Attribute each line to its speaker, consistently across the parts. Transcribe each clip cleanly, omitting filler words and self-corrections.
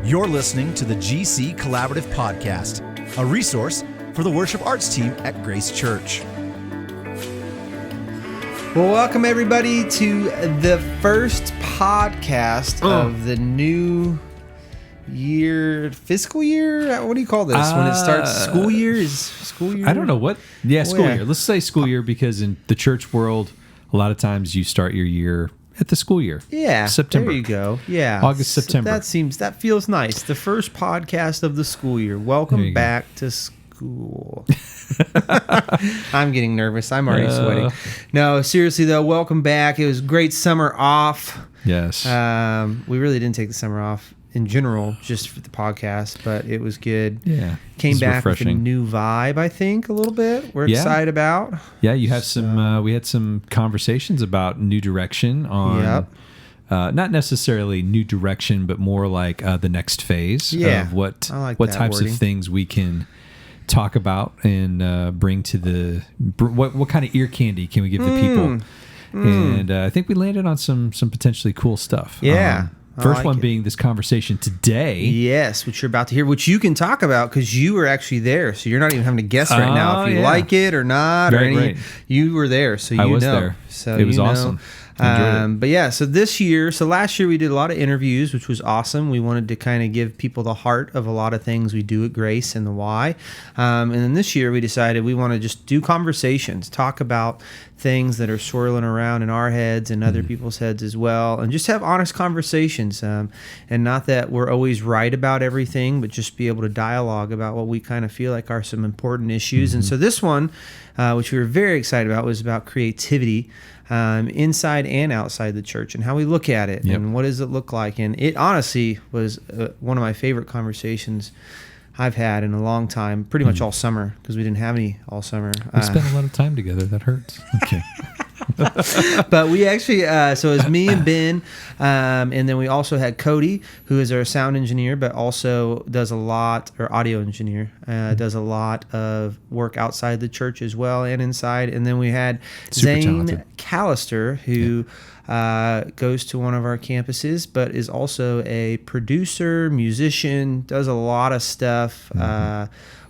Speaker 1: You're listening to the GC Collaborative Podcast, a resource for the worship arts team at Grace Church.
Speaker 2: Well, welcome everybody to the first podcast of the new year, fiscal year. What do you call this when it starts? School year is school year.
Speaker 3: I don't know what. Yeah, school
Speaker 2: yeah.
Speaker 3: year. Let's say school year because in the church world, a lot of times you start your year at the school year.
Speaker 2: Yeah,
Speaker 3: September.
Speaker 2: There you go. Yeah,
Speaker 3: August, September.
Speaker 2: That feels nice. The first podcast of the school year. Welcome back to school. I'm getting nervous. I'm already sweating. No, seriously though, welcome back. It was a great summer off.
Speaker 3: Yes.
Speaker 2: We really didn't take the summer off in general, just for the podcast, but it was good.
Speaker 3: Yeah.
Speaker 2: Came back
Speaker 3: refreshing.
Speaker 2: with a new vibe, I think, a little bit. We're excited about.
Speaker 3: Yeah, you have some. We had some conversations about new direction on. Not necessarily new direction, but more like the next phase of what types
Speaker 2: wording.
Speaker 3: of things we can talk about and bring to the what kind of ear candy can we give the people? And I think we landed on some potentially cool stuff.
Speaker 2: Yeah.
Speaker 3: First one being this conversation today.
Speaker 2: Yes, which you're about to hear, which you can talk about because you were actually there. So you're not even having to guess right now if you like it or not.
Speaker 3: Right.
Speaker 2: You were there, so you
Speaker 3: I was
Speaker 2: know.
Speaker 3: there.
Speaker 2: So
Speaker 3: it was awesome.
Speaker 2: But yeah, so last year we did a lot of interviews, which was awesome. We wanted to kind of give people the heart of a lot of things we do at Grace and the why. And then this year we decided we want to just do conversations, talk about things that are swirling around in our heads and other people's heads as well, and just have honest conversations. And not that we're always right about everything, but just be able to dialogue about what we kind of feel like are some important issues. And so this one, which we were very excited about, was about creativity. Inside and outside the church and how we look at it and what does it look like. And it honestly was one of my favorite conversations I've had in a long time, pretty much all summer, because we didn't have any all summer.
Speaker 3: We spent a lot of time together. That hurts. Okay.
Speaker 2: But we actually, so it was me and Ben, and then we also had Cody, who is our sound engineer, but also does a lot, or audio engineer, does a lot of work outside the church as well and inside. And then we had Zane Callister, who goes to one of our campuses, but is also a producer, musician, does a lot of stuff.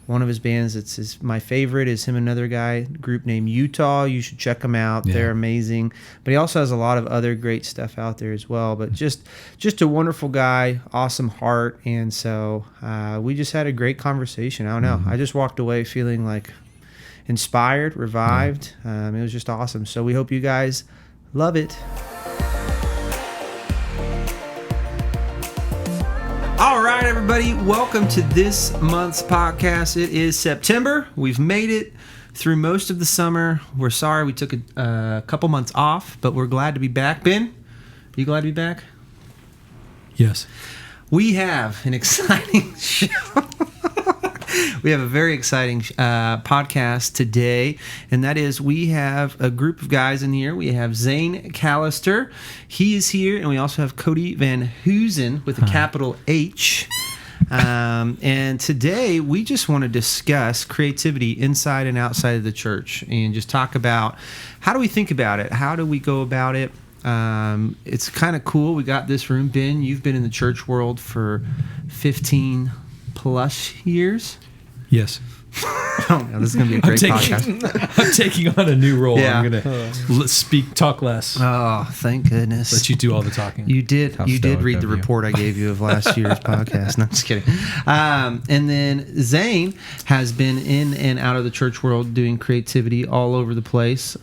Speaker 2: One of his bands my favorite is him and another guy, group named Utah. You should check them out. Yeah. They're amazing. But he also has a lot of other great stuff out there as well. But just a wonderful guy, awesome heart. And so we just had a great conversation. I don't know. I just walked away feeling like inspired, revived. It was just awesome. So we hope you guys love it. All right, everybody, welcome to this month's podcast. It is September. We've made it through most of the summer. We're sorry we took a couple months off, but we're glad to be back. Ben, you glad to be back?
Speaker 3: Yes.
Speaker 2: We have an exciting show. We have a very exciting podcast today, and that is we have a group of guys in here. We have Zane Callister. He is here, and we also have Cody VanHoozen with a capital H. And today we just want to discuss creativity inside and outside of the church and just talk about how do we think about it? How do we go about it? It's kind of cool. We got this room. Ben, you've been in the church world for 15 plus years.
Speaker 3: Yes.
Speaker 2: This is going to be a great podcast.
Speaker 3: I'm taking on a new role.
Speaker 2: Yeah.
Speaker 3: I'm going to talk less.
Speaker 2: Oh, thank goodness.
Speaker 3: Let you do all the talking.
Speaker 2: You did read the report I gave you of last year's podcast. No, I'm just kidding. And then Zane has been in and out of the church world doing creativity all over the place,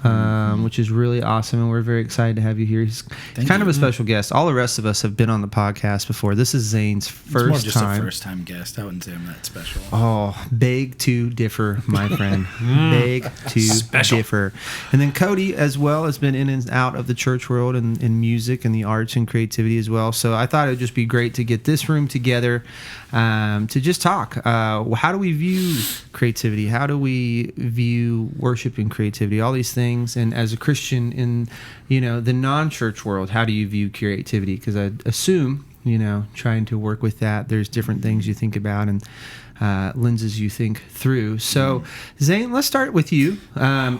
Speaker 2: which is really awesome. And we're very excited to have you here. He's kind of a special guest. All the rest of us have been on the podcast before. This is Zane's first time.
Speaker 4: It's more just a first-time guest. I wouldn't say I'm that special.
Speaker 2: Oh, beg to differ, my friend. Beg to differ. And then Cody as well has been in and out of the church world and in music and the arts and creativity as well. So I thought it would just be great to get this room together to just talk. How do we view creativity? How do we view worship and creativity? All these things. And as a Christian in the non-church world, how do you view creativity? Because I assume trying to work with that, there's different things you think about. And lenses you think through. So, Zane, let's start with you. I'm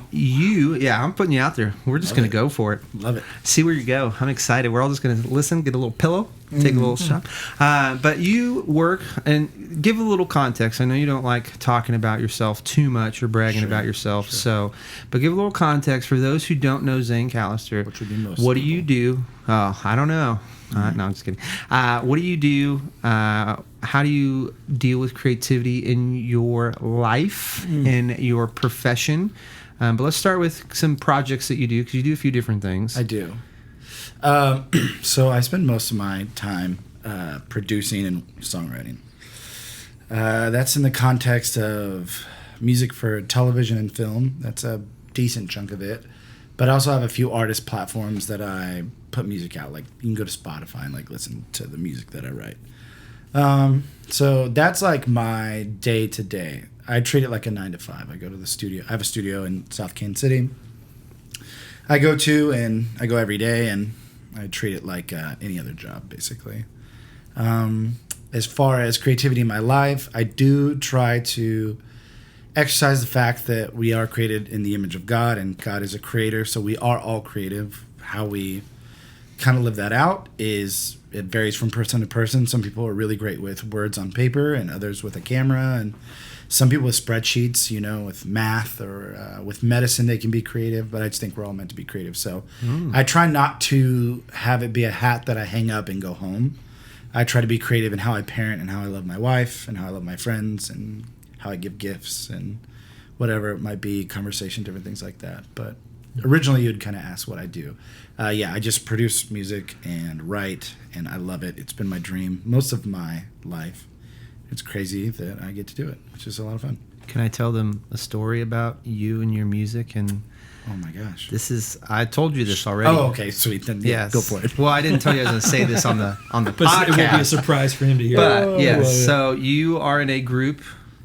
Speaker 2: putting you out there. We're just going to go for it.
Speaker 4: Love it.
Speaker 2: See where you go. I'm excited. We're all just going to listen, get a little pillow, take a little shot. But you work, and give a little context. I know you don't like talking about yourself too much or bragging about yourself. So, but give a little context for those who don't know Zane Callister.
Speaker 4: Which would be most
Speaker 2: What do
Speaker 4: people.
Speaker 2: you do? Oh, I don't know. No, I'm just kidding. What do you do? How do you deal with creativity in your life, in your profession? But let's start with some projects that you do, because you do a few different things.
Speaker 4: I do. So I spend most of my time producing and songwriting. That's in the context of music for television and film. That's a decent chunk of it. But I also have a few artist platforms that I put music out. Like, you can go to Spotify and like listen to the music that I write. So that's like my day to day. I treat it like a 9 to 5. I go to the studio. I have a studio in South Kansas City. I go every day, and I treat it like any other job, basically. As far as creativity in my life, I do try to exercise the fact that we are created in the image of God, and God is a creator, so we are all creative. How we kind of live that out it varies from person to person. Some people are really great with words on paper, and others with a camera, and some people with spreadsheets, with math or with medicine, they can be creative, but I just think we're all meant to be creative. So I try not to have it be a hat that I hang up and go home. I try to be creative in how I parent and how I love my wife and how I love my friends and how I give gifts and whatever it might be, conversation, different things like that. But originally you'd kind of ask what I do. I just produce music and write, and I love it. It's been my dream most of my life. It's crazy that I get to do it, which is a lot of fun.
Speaker 2: Can I tell them a story about you and your music? And
Speaker 4: oh my gosh,
Speaker 2: I told you this already.
Speaker 4: Oh, okay, sweet. Then
Speaker 2: yes,
Speaker 4: go for it.
Speaker 2: Well, I didn't tell you I was going to say this on the podcast.
Speaker 3: It will be a surprise for him to hear.
Speaker 2: But yes, so you are in a group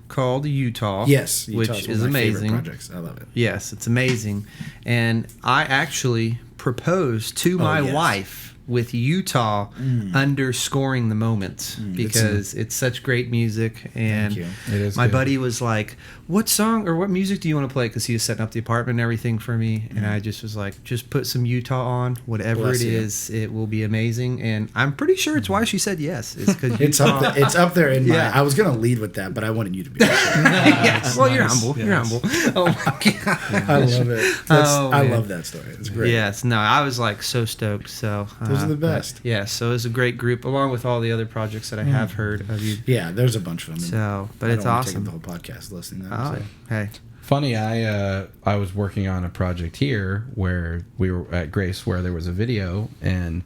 Speaker 2: called Utah.
Speaker 4: Yes,
Speaker 2: which
Speaker 4: Utah
Speaker 2: is
Speaker 4: one of my
Speaker 2: amazing.
Speaker 4: favorite projects. I love it.
Speaker 2: Yes, it's amazing. And I actually proposed to my wife with Utah underscoring the moment because it's such great music. And
Speaker 4: Thank you.
Speaker 3: It is
Speaker 2: my
Speaker 3: good.
Speaker 2: buddy was like, what song or what music do you want to play? Because he was setting up the apartment and everything for me. And I just was like, just put some Utah on. Whatever
Speaker 4: Bless
Speaker 2: it
Speaker 4: you.
Speaker 2: is, it will be amazing. And I'm pretty sure it's why she said yes. It's because
Speaker 4: It's up there in my.
Speaker 2: Yeah.
Speaker 4: I was gonna lead with that, but I wanted you to be.
Speaker 2: Yes. Well, you're
Speaker 3: Nice.
Speaker 2: humble.
Speaker 3: Yes.
Speaker 2: You're humble. Oh my god.
Speaker 4: I love it. I
Speaker 2: man.
Speaker 4: love that story. It's great.
Speaker 2: Yes. No, I was like so stoked. So
Speaker 4: Those are the
Speaker 2: but,
Speaker 4: best.
Speaker 2: yeah. So it's a great group, along with all the other projects that I have heard of you.
Speaker 4: Yeah, there's a bunch of them.
Speaker 2: So, but
Speaker 4: I
Speaker 2: it's
Speaker 4: don't want to take
Speaker 2: awesome.
Speaker 4: up the whole podcast listening to that.
Speaker 2: Oh,
Speaker 4: so.
Speaker 2: hey.
Speaker 5: Funny, I was working on a project here where we were at Grace, where there was a video, and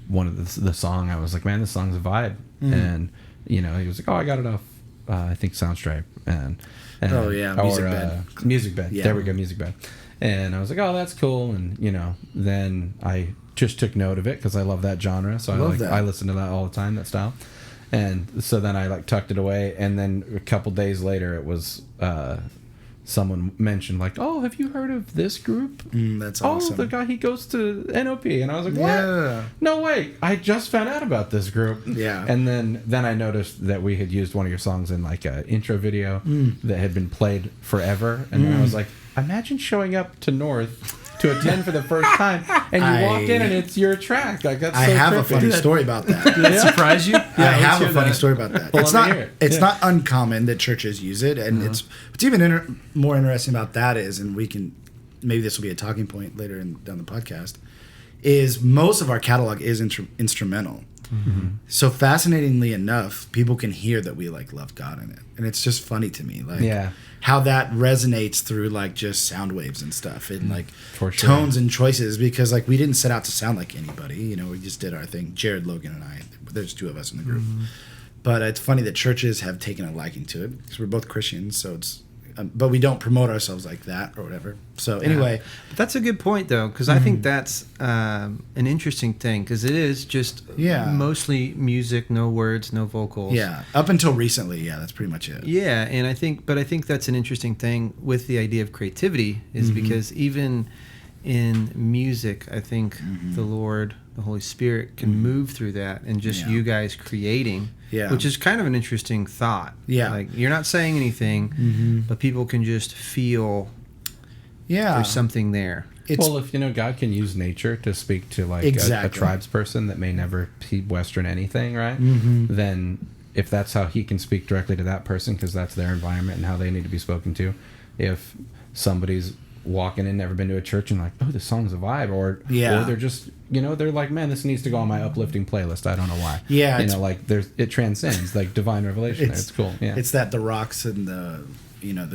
Speaker 5: one of the song, I was like, man, this song's a vibe. And he was like, oh, I got it off I think Soundstripe and
Speaker 4: Oh, yeah, Music Bed.
Speaker 5: Music Bed.
Speaker 4: Yeah.
Speaker 5: There we go, Music Bed. And I was like, oh, that's cool. And then I just took note of it because I love that genre, so I listen to that all the time, that style. And so then I tucked it away, and then a couple days later it was someone mentioned oh, have you heard of this group?
Speaker 4: That's awesome.
Speaker 5: Oh, the guy, he goes to NOP. And I was like, what?
Speaker 4: Yeah.
Speaker 5: No way, I just found out about this group.
Speaker 4: Yeah.
Speaker 5: And then I noticed that we had used one of your songs in an intro video that had been played forever, and then I was like, imagine showing up to North to attend for the first time, and you walk in and it's your track. That's
Speaker 4: I
Speaker 5: so
Speaker 4: have a
Speaker 5: trippy.
Speaker 4: funny story about that.
Speaker 3: Did that surprise you?
Speaker 4: I have a funny story about that.
Speaker 5: Well,
Speaker 4: It's
Speaker 5: let me
Speaker 4: not.
Speaker 5: hear it.
Speaker 4: It's not uncommon that churches use it, and what's even more interesting about that is, and we can maybe this will be a talking point later down the podcast, is most of our catalog is instrumental. Mm-hmm. So fascinatingly enough, people can hear that we love God in it, and it's just funny to me, how that resonates through just sound waves and stuff, and
Speaker 5: For sure.
Speaker 4: tones and choices, because we didn't set out to sound like anybody, we just did our thing. Jared, Logan, and I. There's two of us in the group, but it's funny that churches have taken a liking to it because we're both Christians, so it's. But we don't promote ourselves like that or whatever. So anyway,
Speaker 2: But that's a good point though, because I think that's an interesting thing, because it is just mostly music, no words, no vocals.
Speaker 4: Yeah, up until recently, that's pretty much it.
Speaker 2: Yeah, and I think that's an interesting thing with the idea of creativity is because even in music, I think the Lord, the Holy Spirit can move through that, and just you guys creating
Speaker 4: Yeah.
Speaker 2: Which is kind of an interesting thought.
Speaker 4: Yeah.
Speaker 2: Like, you're not saying anything, but people can just feel there's something there.
Speaker 5: Well, if God can use nature to speak to like a tribes person that may never see Western anything, right? Then if that's how he can speak directly to that person, because that's their environment and how they need to be spoken to. If somebody's walking in, never been to a church, and like, oh, this song's a vibe, or they're just, they're like, man, this needs to go on my uplifting playlist. I don't know why. Yeah, like it transcends like divine revelation. It's cool. Yeah, it's
Speaker 4: that the rocks and the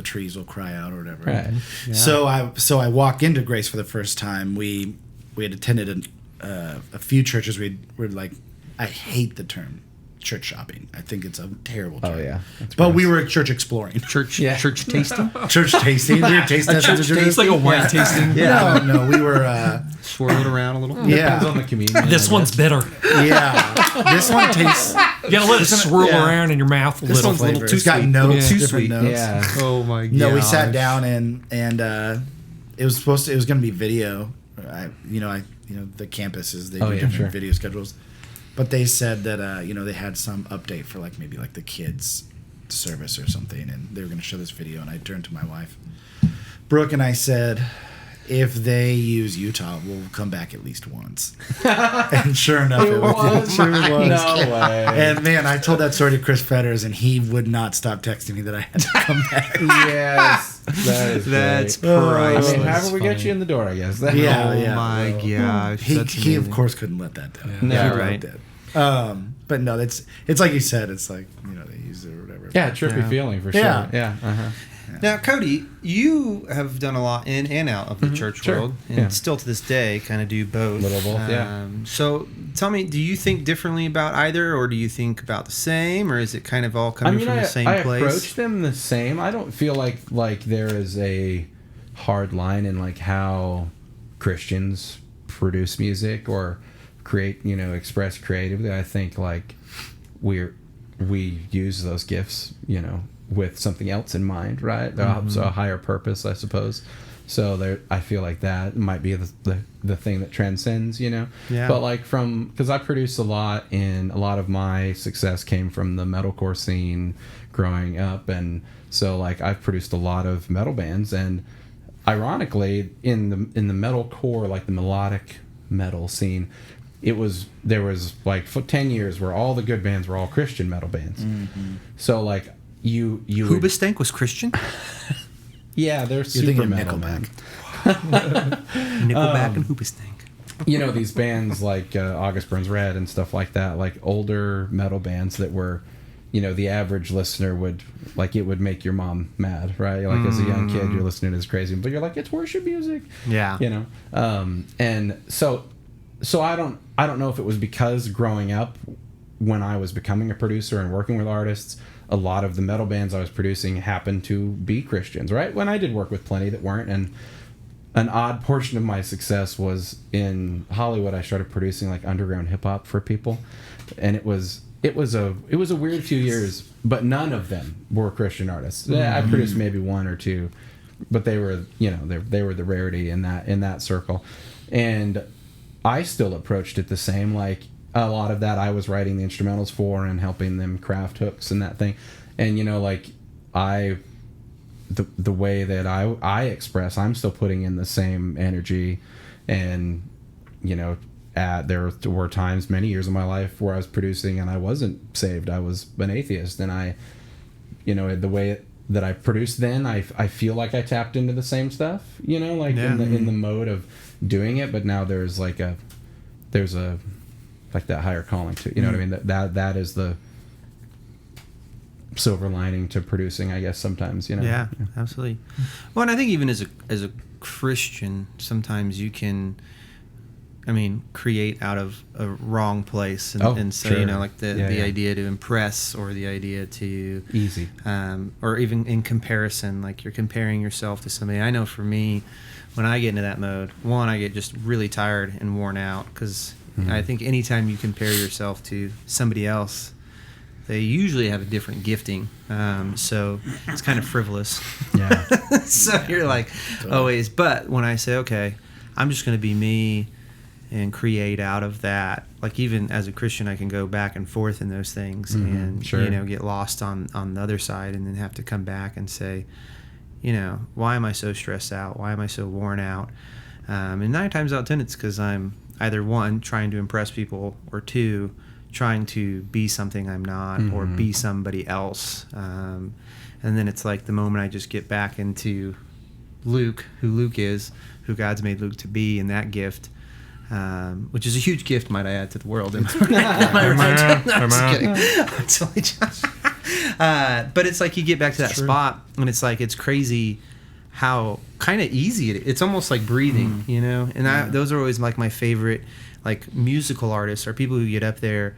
Speaker 4: trees will cry out or whatever. Right. Yeah. So I walk into Grace for the first time. We had attended a few churches. We're like, I hate the term church shopping. I think it's a terrible term. Oh yeah. But we were church exploring.
Speaker 2: Church tasting.
Speaker 4: Church tasting. We were tasting.
Speaker 3: It's like a wine tasting.
Speaker 4: Yeah. No, we were
Speaker 2: swirl it around a little.
Speaker 5: Depends on the communion.
Speaker 3: This one's bitter.
Speaker 4: Yeah. This one tastes.
Speaker 3: You gotta let it swirl around in your mouth a little.
Speaker 2: This one's a little too
Speaker 4: got
Speaker 2: sweet.
Speaker 4: notes,
Speaker 2: too
Speaker 4: different
Speaker 2: sweet.
Speaker 4: Notes.
Speaker 2: Yeah. Oh my god.
Speaker 4: No, we sat down and it was going to be video. The campuses, they do different video schedules. But they said that they had some update for maybe the kids service or something, and they were going to show this video. And I turned to my wife, Brooke, and I said, if they use Utah, we'll come back at least once. And sure enough, it was. Sure was.
Speaker 5: No way.
Speaker 4: And man, I told that story to Chris Fetters, and he would not stop texting me that I had to come back.
Speaker 5: Yes.
Speaker 2: That's priceless.
Speaker 5: I mean, however we get you in the door, I guess.
Speaker 2: Oh my gosh.
Speaker 4: He of course couldn't let that down.
Speaker 2: Yeah, right.
Speaker 4: But no, it's like you said, it's like, they use it or whatever.
Speaker 5: Yeah, trippy feeling for sure. Yeah.
Speaker 4: Uh-huh.
Speaker 2: Now, Cody, you have done a lot in and out of the church world, and still to this day kind of do both.
Speaker 5: Little both, yeah.
Speaker 2: So tell me, do you think differently about either, or do you think about the same, or is it kind of all coming from the same place?
Speaker 5: I approach them the same. I don't feel like there is a hard line in how Christians produce music or create, express creatively. I think we use those gifts, with something else in mind, right? So a higher purpose, I suppose. So I feel like that might be the thing that transcends, Yeah. But because I produced a lot, and a lot of my success came from the metalcore scene growing up, and so I've produced a lot of metal bands, and ironically, in the metalcore, the melodic metal scene, there was for 10 years where all the good bands were all Christian metal bands. Mm-hmm. So you
Speaker 2: Hoobastank was Christian?
Speaker 5: Yeah, they're super metal, man.
Speaker 2: Nickelback and Hoobastank.
Speaker 5: These bands like August Burns Red and stuff like that, older metal bands that were, the average listener would, it would make your mom mad, right? As a young kid, you're listening to this crazy, but you're it's worship music.
Speaker 2: Yeah.
Speaker 5: And so I don't know if it was because growing up, when I was becoming a producer and working with artists, a lot of the metal bands I was producing happened to be Christians, right? When I did work with plenty that weren't, and an odd portion of my success was in Hollywood. I started producing underground hip hop for people, and it was a weird few years, but none of them were Christian artists. Mm-hmm. I produced maybe one or two, but they were they were the rarity in that circle, and I still approached it the same. A lot of that I was writing the instrumentals for and helping them craft hooks and that thing. And, the way that I express, I'm still putting in the same energy. And, there were times, many years of my life, where I was producing and I wasn't saved. I was an atheist. And the way that I produced then, I feel like I tapped into the same stuff, in the mode of doing it. But now there's that higher calling to, what I mean? That is the silver lining to producing, I guess, sometimes,
Speaker 2: Yeah, absolutely. Well, and I think even as a Christian, sometimes you can, create out of a wrong place, and so sure. The idea to impress, or the idea to
Speaker 5: easy,
Speaker 2: or even in comparison, you're comparing yourself to somebody. I know for me, when I get into that mode, I get just really tired and worn out, because I think anytime you compare yourself to somebody else, they usually have a different gifting. So it's kind of frivolous.
Speaker 5: Yeah.
Speaker 2: So you're always. But when I say, okay, I'm just going to be me, and create out of that. Like even as a Christian, I can go back and forth in those things and get lost on the other side, and then have to come back and say, why am I so stressed out? Why am I so worn out? And 9 times out of 10, it's because I'm either 1, trying to impress people, or 2, trying to be something I'm not, or be somebody else. And then it's like the moment I just get back into Luke, who Luke is, who God's made Luke to be, and that gift, which is a huge gift, might I add, to the world. I'm just kidding. I'm totally just. But it's like you get back to that spot, and it's like it's crazy how kind of easy it is. It's almost like breathing, And those are always like my favorite, like musical artists, are people who get up there,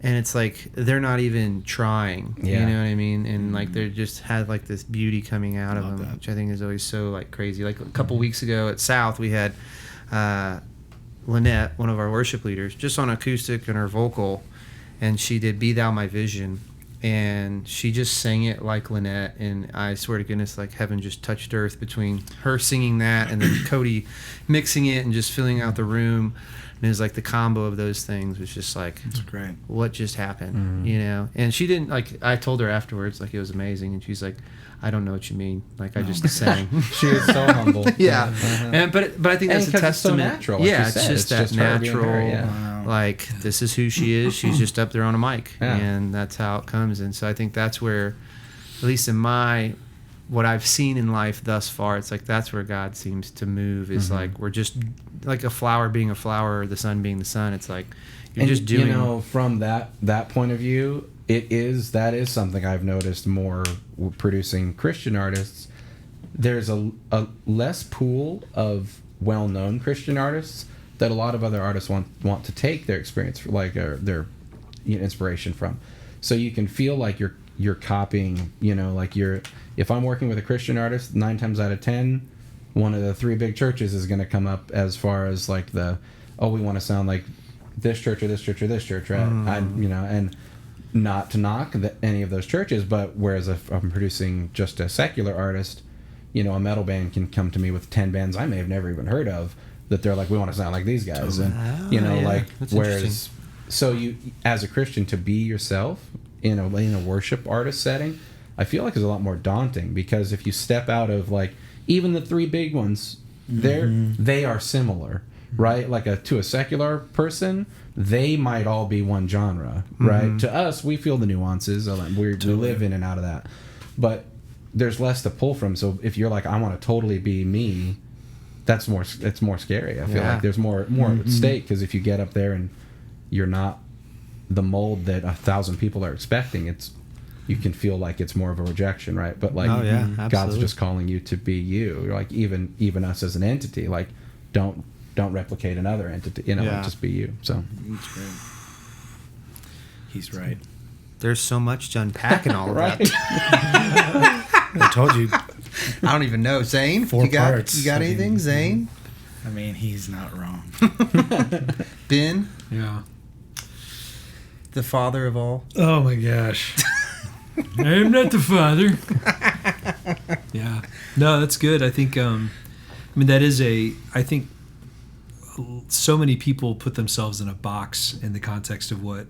Speaker 2: and it's like they're not even trying. You know what I mean? And like they just had like this beauty coming out of them, which I think is always so like crazy. Like a couple weeks ago at South, we had Lynette, one of our worship leaders, just on acoustic and her vocal, and she did "Be Thou My Vision," and she just sang it like Lynette, and I swear to goodness, like heaven just touched earth between her singing that and then Cody mixing it and just filling out the room. And it was like the combo of those things was just like,
Speaker 4: that's great.
Speaker 2: What just happened, And she didn't, like, I told her afterwards, like, it was amazing, and she's like, I don't know what you mean. Like, I just sang.
Speaker 5: She was so humble.
Speaker 2: Yeah. And but I think that's a testament.
Speaker 5: It's so natural. Like
Speaker 2: it's just that natural.
Speaker 5: Wow.
Speaker 2: Like, this is who she is. She's just up there on a mic, and that's how it comes. And so I think that's where, at least in what I've seen in life thus far, it's like that's where God seems to move. Is like we're just like a flower being a flower, or the sun being the sun. It's like you're just doing.
Speaker 5: From that point of view, that is something I've noticed more producing Christian artists. There's a less pool of well-known Christian artists that a lot of other artists want to take their experience, like their inspiration from. So you can feel like you're copying, like if I'm working with a Christian artist, 9 times out of 10, one of the 3 big churches is going to come up as far as like we want to sound like this church or this church or this church, right? And not to knock any of those churches, but whereas if I'm producing just a secular artist, a metal band can come to me with 10 bands I may have never even heard of, that they're like, we want to sound like these guys. And
Speaker 2: that's
Speaker 5: whereas, so you, as a Christian, to be yourself in a worship artist setting, I feel like is a lot more daunting, because if you step out of like even the 3 big ones, they are similar, right? Like to a secular person, they might all be one genre, right? To us, we feel the nuances. We live in and out of that, but there's less to pull from. So if you're like, I want to totally be me, it's more scary. I feel like there's more at stake, because if you get up there and you're not the mold that 1,000 people are expecting, you can feel like it's more of a rejection, right? But like, God's just calling you to be you. You're like, even us as an entity, like don't replicate another entity, just be you. So
Speaker 4: that's great. He's right.
Speaker 2: There's so much to unpack in all of
Speaker 5: right.
Speaker 2: that.
Speaker 4: I told you.
Speaker 2: I don't even know. Zane?
Speaker 4: 4 parts.
Speaker 2: You got anything, Zane?
Speaker 4: I mean, he's not wrong.
Speaker 2: Ben?
Speaker 3: Yeah.
Speaker 2: The father of all?
Speaker 3: Oh my gosh. I am not the father. Yeah. No, that's good. I think, that is I think so many people put themselves in a box in the context of what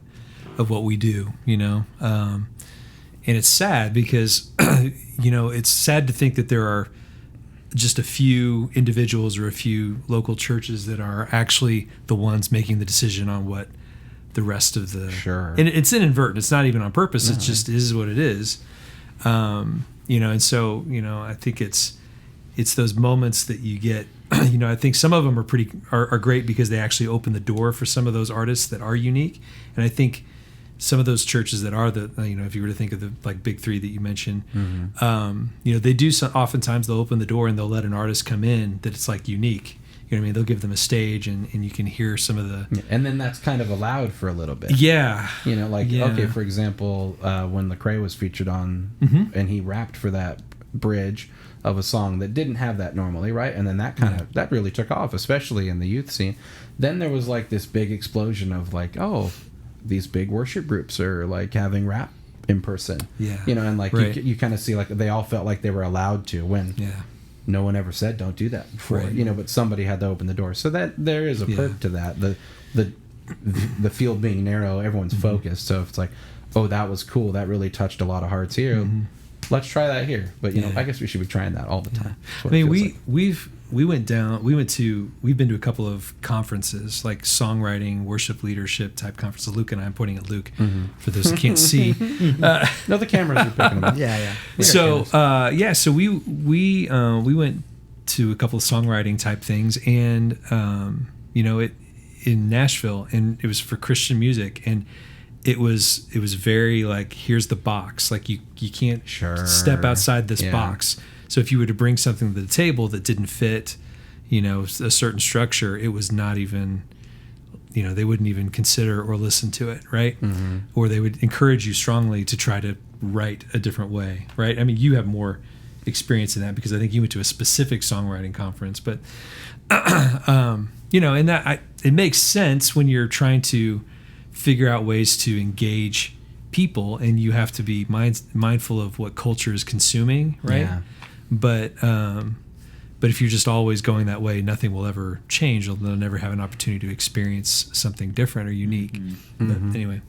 Speaker 3: we do, and it's sad because, it's sad to think that there are just a few individuals or a few local churches that are actually the ones making the decision on what the rest of the and it's inadvertent. It's not even on purpose. No. It's just is what it is. And so I think it's those moments that you get. I think some of them are great because they actually open the door for some of those artists that are unique. And I think some of those churches that are if you were to think of the like big 3 that you mentioned, they do oftentimes they'll open the door and they'll let an artist come in that it's like unique. You know what I mean? They'll give them a stage and you can hear some of the...
Speaker 5: And then that's kind of allowed for a little bit.
Speaker 2: Yeah.
Speaker 5: Okay, for example, when Lecrae was featured on, and he rapped for that bridge of a song that didn't have that normally, right? And then that that really took off, especially in the youth scene. Then there was like this big explosion of like, these big worship groups are like having rap in person.
Speaker 2: Yeah.
Speaker 5: And like you kind of see like they all felt like they were allowed to when...
Speaker 2: Yeah.
Speaker 5: no one ever said don't do that before,
Speaker 3: Right.
Speaker 5: but somebody had to open the door. So that there is a perk to that. The field being narrow, everyone's focused. So if it's like, oh, that was cool, that really touched a lot of hearts here. Let's try that here. But I guess we should be trying that all the time.
Speaker 3: I mean, we've been to a couple of conferences, like songwriting, worship leadership type conferences. Luke and I, I'm pointing at Luke for those who can't see.
Speaker 5: No, the cameras are picking them up.
Speaker 2: Yeah.
Speaker 3: So we went to a couple of songwriting type things, and it in Nashville, and it was for Christian music, and it was very like, here's the box, like you can't step outside this box. So if you were to bring something to the table that didn't fit, a certain structure, it was not even, they wouldn't even consider or listen to it, right? Or they would encourage you strongly to try to write a different way, right? I mean, you have more experience in that because I think you went to a specific songwriting conference, but and that it makes sense when you're trying to figure out ways to engage people, and you have to be mindful of what culture is consuming, right?
Speaker 5: Yeah.
Speaker 3: But if you're just always going that way, nothing will ever change. They'll never have an opportunity to experience something different or unique. But anyway.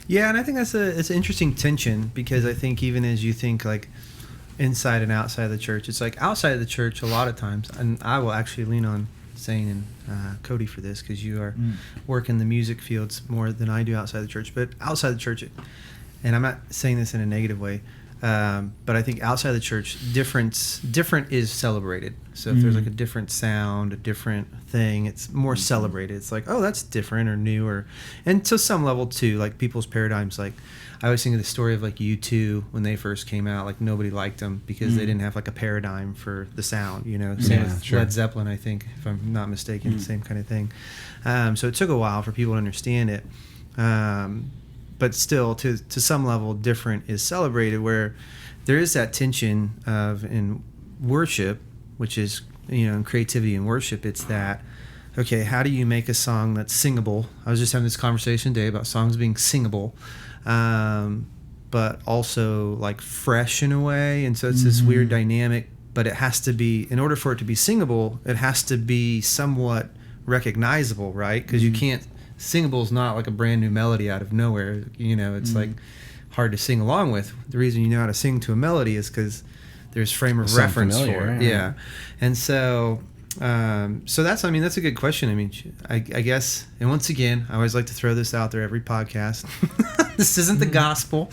Speaker 2: Yeah, and I think it's an interesting tension, because I think even as you think like inside and outside of the church, it's like outside of the church a lot of times, and I will actually lean on Zane and Cody for this, because you are working the music fields more than I do outside the church. But outside the church, and I'm not saying this in a negative way, but I think outside the church, different is celebrated. So if there's like a different sound, a different thing, it's more celebrated. It's like, oh, that's different or new, and to some level too, like people's paradigms. Like I always think of the story of like U2 when they first came out. Like nobody liked them because they didn't have like a paradigm for the sound. Same with Led Zeppelin, I think, if I'm not mistaken, same kind of thing. So it took a while for people to understand it. But still, to some level, different is celebrated, where there is that tension of in worship, which is, in creativity and worship, it's that, okay, how do you make a song that's singable? I was just having this conversation today about songs being singable, but also like fresh in a way. And so it's this weird dynamic, but it has to be, in order for it to be singable, it has to be somewhat recognizable, right? Because you can't, singable is not like a brand new melody out of nowhere. It's like hard to sing along with. The reason you know how to sing to a melody is because there's frame of reference for it. Yeah. And so that's a good question. I mean, I guess, and once again, I always like to throw this out there every podcast. This isn't the gospel.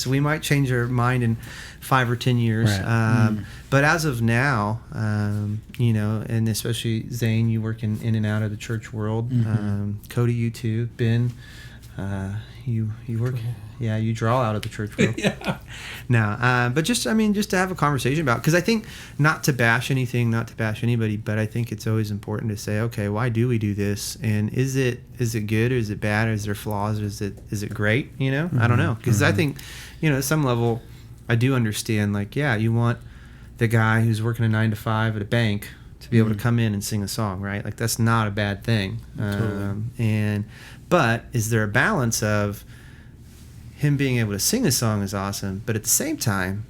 Speaker 2: We might change our mind in 5 or 10 years. Right. But as of now, and especially Zane, you work in and out of the church world. Cody, you too. Ben, you work. Yeah, you draw out of the church world. But just to have a conversation about, because I think not to bash anything, not to bash anybody, but I think it's always important to say, okay, why do we do this? And is it good, or is it bad, or is there flaws, or is it great? I don't know, because I think, at some level, I do understand, like, yeah, you want the guy who's working a 9 to 5 at a bank to be able to come in and sing a song, right? Like, that's not a bad thing. Totally. But is there a balance of him being able to sing a song is awesome, but at the same time,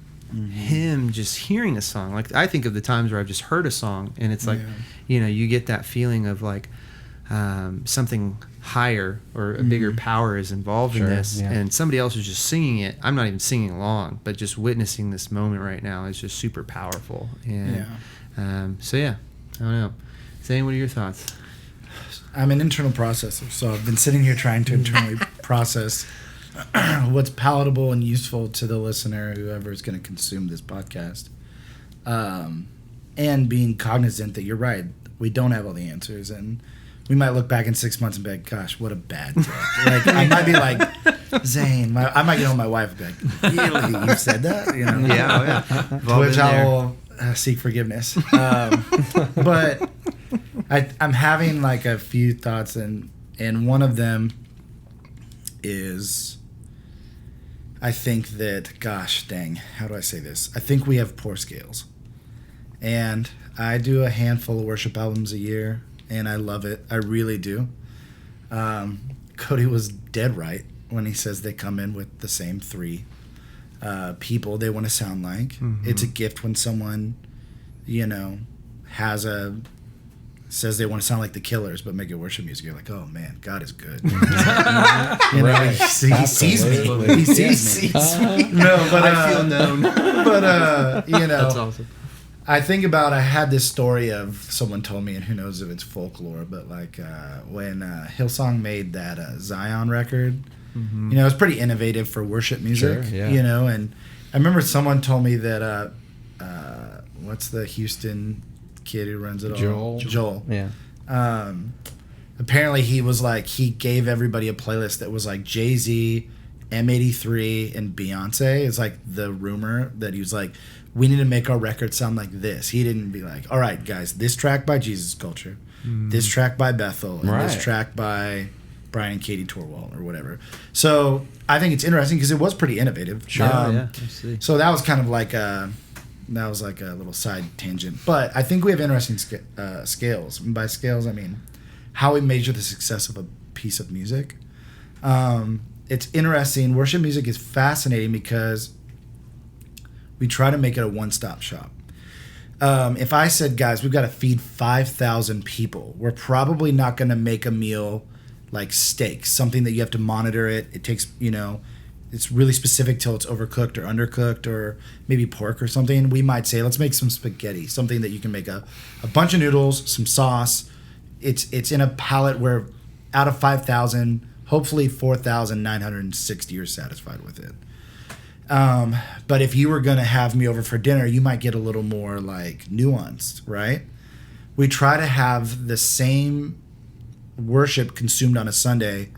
Speaker 2: him just hearing a song, like I think of the times where I've just heard a song, and it's like, you get that feeling of like something higher or a bigger power is involved in this, and somebody else is just singing it. I'm not even singing along, but just witnessing this moment right now is just super powerful. And I don't know. Zane, what are your thoughts?
Speaker 4: I'm an internal processor, so I've been sitting here trying to internally process what's palatable and useful to the listener, whoever is going to consume this podcast, and being cognizant that you're right, we don't have all the answers, and we might look back in 6 months and be like, gosh, what a bad day. Like, I might be like, Zane, I might get on my wife and be like, really, you said that? To which I will seek forgiveness. But I'm having like a few thoughts, and one of them is, I think that, gosh dang, how do I say this? I think we have poor scales. And I do a handful of worship albums a year, and I love it. I really do. Cody was dead right when he says they come in with the same 3 people they want to sound like. It's a gift when someone says they want to sound like the Killers, but make it worship music. You're like, oh man, God is good.
Speaker 5: Right.
Speaker 4: He sees me. He sees me. No, but
Speaker 2: I feel known.
Speaker 4: But
Speaker 2: That's awesome.
Speaker 4: I think about, I had this story of someone told me, and who knows if it's folklore, but like when Hillsong made that Zion record, it was pretty innovative for worship music,
Speaker 5: sure, yeah.
Speaker 4: And I remember someone told me that, what's the Houston kid who runs it all? Joel.
Speaker 5: Yeah.
Speaker 4: Apparently he gave everybody a playlist that was like Jay-Z, M83, and Beyonce. It's like the rumor that he was like, we need to make our record sound like this. He didn't be like, all right, guys, this track by Jesus Culture, this track by Bethel, and this track by Brian and Katie Torwald or whatever. So I think it's interesting because it was pretty innovative.
Speaker 2: Sure, yeah.
Speaker 4: So that was kind of like a little side tangent. But I think we have interesting scales. And by scales, I mean how we measure the success of a piece of music. It's interesting. Worship music is fascinating because we try to make it a one-stop shop. If I said, guys, we've got to feed 5,000 people, we're probably not going to make a meal like steak, something that you have to monitor it. It takes, it's really specific till it's overcooked or undercooked, or maybe pork or something. We might say, let's make some spaghetti, something that you can make a bunch of noodles, some sauce. It's in a palette where out of 5,000, hopefully 4,960 are satisfied with it. But if you were going to have me over for dinner, you might get a little more like nuanced, right? We try to have the same worship consumed on a Sunday.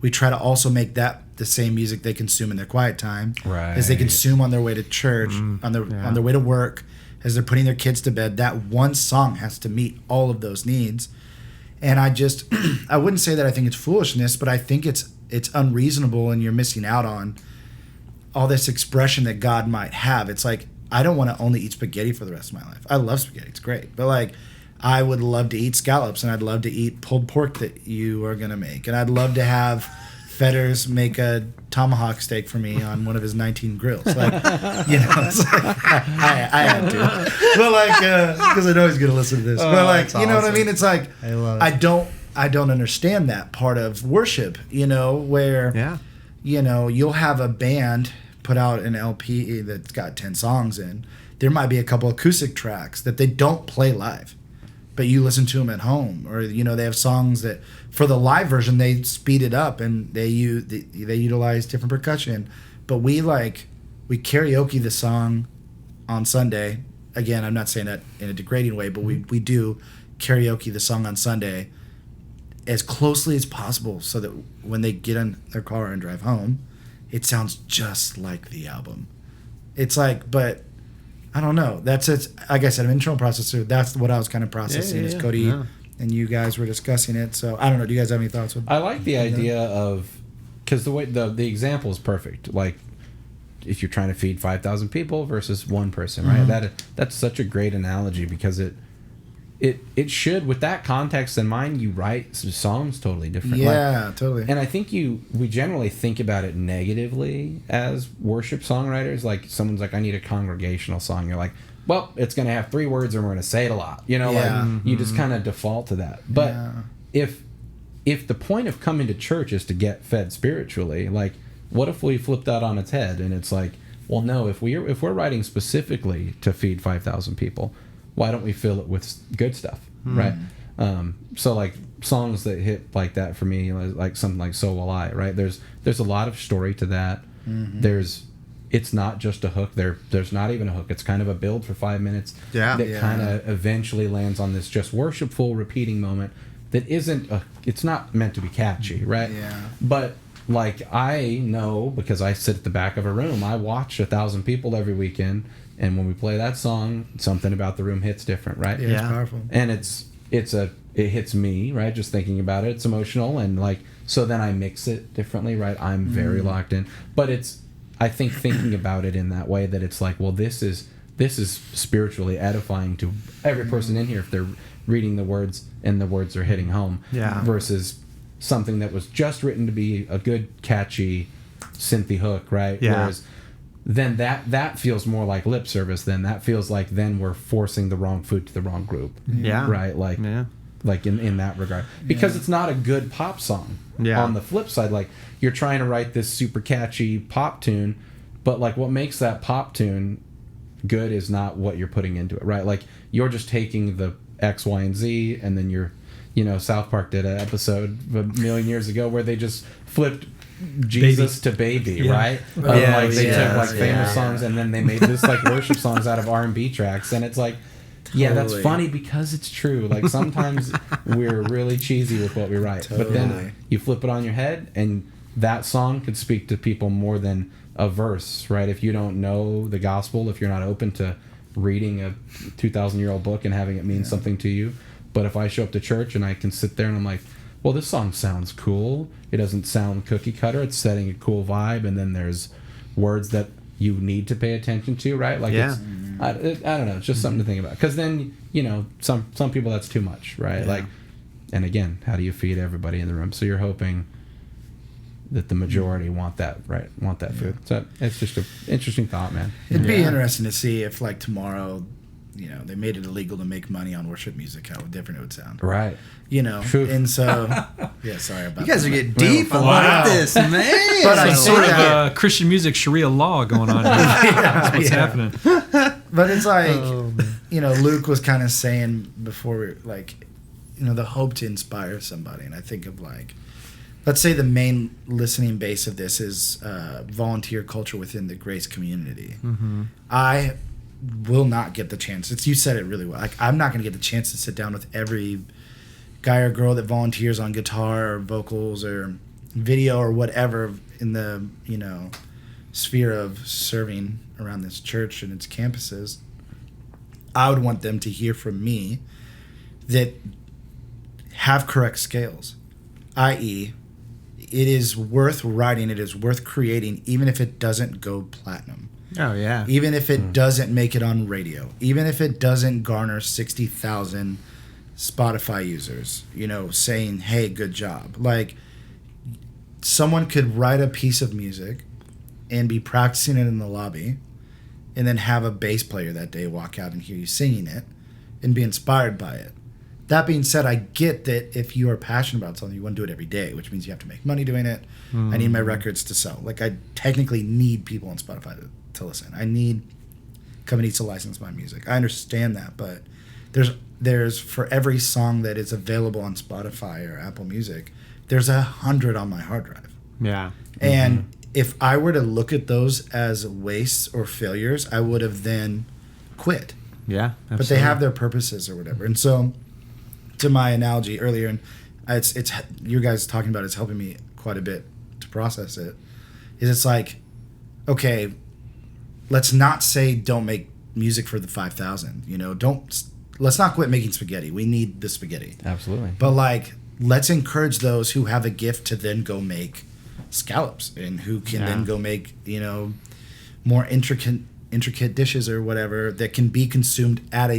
Speaker 4: We try to also make that the same music they consume in their quiet time, as they consume on their way to church, on their way to work, as they're putting their kids to bed. That one song has to meet all of those needs. And I wouldn't say that I think it's foolishness, but I think it's unreasonable, and you're missing out on all this expression that God might have. It's like, I don't want to only eat spaghetti for the rest of my life. I love spaghetti. It's great. But like, I would love to eat scallops, and I'd love to eat pulled pork that you are going to make. And I'd love to have Fetters make a tomahawk steak for me on one of his 19 grills. Like, it's like, I have to. But like, because I know he's going to listen to this. But like, you know what I mean? It's like, I love it. I don't understand that part of worship, where, you'll have a band put out an LP that's got 10 songs in. There might be a couple acoustic tracks that they don't play live, but you listen to them at home. Or, they have songs that for the live version, they speed it up and they utilize different percussion. But we karaoke the song on Sunday. Again, I'm not saying that in a degrading way, but we do karaoke the song on Sunday as closely as possible so that when they get in their car and drive home, it sounds just like the album. It's like, but I don't know. That's it. Like I said, an internal processor. That's what I was kind of processing as Cody and you guys were discussing it. So I don't know. Do you guys have any thoughts?
Speaker 5: I like the idea of, because the way the example is perfect. Like, if you're trying to feed 5,000 people versus one person, right? That's such a great analogy, because it should, with that context in mind, you write some songs totally different.
Speaker 4: Totally.
Speaker 5: And I think we generally think about it negatively as worship songwriters. Like, someone's like, I need a congregational song. You're like, well, it's going to have 3 words and we're going to say it a lot. You just kind of default to that. But if the point of coming to church is to get fed spiritually, like, what if we flip that on its head and it's like, well, no, if we're writing specifically to feed 5,000 people, why don't we fill it with good stuff, right? So like songs that hit like that for me, like something like So Will I, right? There's a lot of story to that. It's not just a hook. There's not even a hook. It's kind of a build for 5 minutes that kind of eventually lands on this just worshipful repeating moment that it's not meant to be catchy, right? But like, I know, because I sit at the back of a room, I watch 1,000 people every weekend. And when we play that song, something about the room hits different, right?
Speaker 4: It's powerful.
Speaker 5: And it hits me, right? Just thinking about it, it's emotional, and like, so then I mix it differently, right? I'm very locked in. But I think thinking about it in that way, that it's like, well, this is spiritually edifying to every person in here if they're reading the words and the words are hitting home. Versus something that was just written to be a good, catchy, synthy hook, right? Whereas then that feels more like lip service. Then that feels like then we're forcing the wrong food to the wrong group.
Speaker 2: Yeah.
Speaker 5: Right. Like in that regard, because it's not a good pop song.
Speaker 2: Yeah.
Speaker 5: On the flip side, like you're trying to write this super catchy pop tune, but like what makes that pop tune good is not what you're putting into it. Right. Like you're just taking the X, Y, and Z, and then you're, South Park did an episode a million years ago where they just flipped Jesus to baby, right? Like they took like famous songs and then they made this like worship songs out of R&B tracks, and it's like, yeah, that's funny because it's true. Like sometimes we're really cheesy with what we write, but then you flip it on your head, and that song could speak to people more than a verse, right? If you don't know the gospel, if you're not open to reading a 2,000-year-old book and having it mean something to you, but if I show up to church and I can sit there and I'm like, well, this song sounds cool. It doesn't sound cookie cutter. It's setting a cool vibe, and then there's words that you need to pay attention to, right? Like, it's, I don't know. It's just something to think about. Because then, some people that's too much, right? Yeah. Like, and again, how do you feed everybody in the room? So you're hoping that the majority want that, right? Want that food. So it's just an interesting thought, man.
Speaker 4: It'd be interesting to see if, like, tomorrow, they made it illegal to make money on worship music, how different it would sound.
Speaker 5: Right.
Speaker 4: And so, sorry about that.
Speaker 2: You guys are getting deep on this, man.
Speaker 3: But I sort of a Christian music Sharia law going on here. That's what's happening.
Speaker 4: But it's like, Luke was kind of saying before, like, the hope to inspire somebody. And I think of, like, let's say the main listening base of this is volunteer culture within the Grace community. Mm-hmm. I will not get the chance. You said it really well. Like, I'm not going to get the chance to sit down with every guy or girl that volunteers on guitar or vocals or video or whatever in the sphere of serving around this church and its campuses. I would want them to hear from me that have correct scales, i.e., it is worth writing, it is worth creating, even if it doesn't go platinum.
Speaker 2: Oh, yeah.
Speaker 4: Even if it doesn't make it on radio. Even if it doesn't garner 60,000 Spotify users, saying, hey, good job. Like, someone could write a piece of music and be practicing it in the lobby and then have a bass player that day walk out and hear you singing it and be inspired by it. That being said, I get that if you are passionate about something, you want to do it every day, which means you have to make money doing it. I need my records to sell. Like, I technically need people on Spotify to listen. I need companies to license my music. I understand that, but there's for every song that is available on Spotify or Apple Music, there's 100 on my hard drive.
Speaker 2: Yeah.
Speaker 4: And if I were to look at those as wastes or failures, I would have then quit.
Speaker 2: Yeah, absolutely.
Speaker 4: But they have their purposes or whatever. And so, to my analogy earlier, and it's you guys talking about it's helping me quite a bit to process it, is it's like, okay, let's not say don't make music for the 5,000. Let's not quit making spaghetti. We need the spaghetti.
Speaker 5: Absolutely.
Speaker 4: But like, let's encourage those who have a gift to then go make scallops and who can then go make more intricate dishes or whatever that can be consumed in a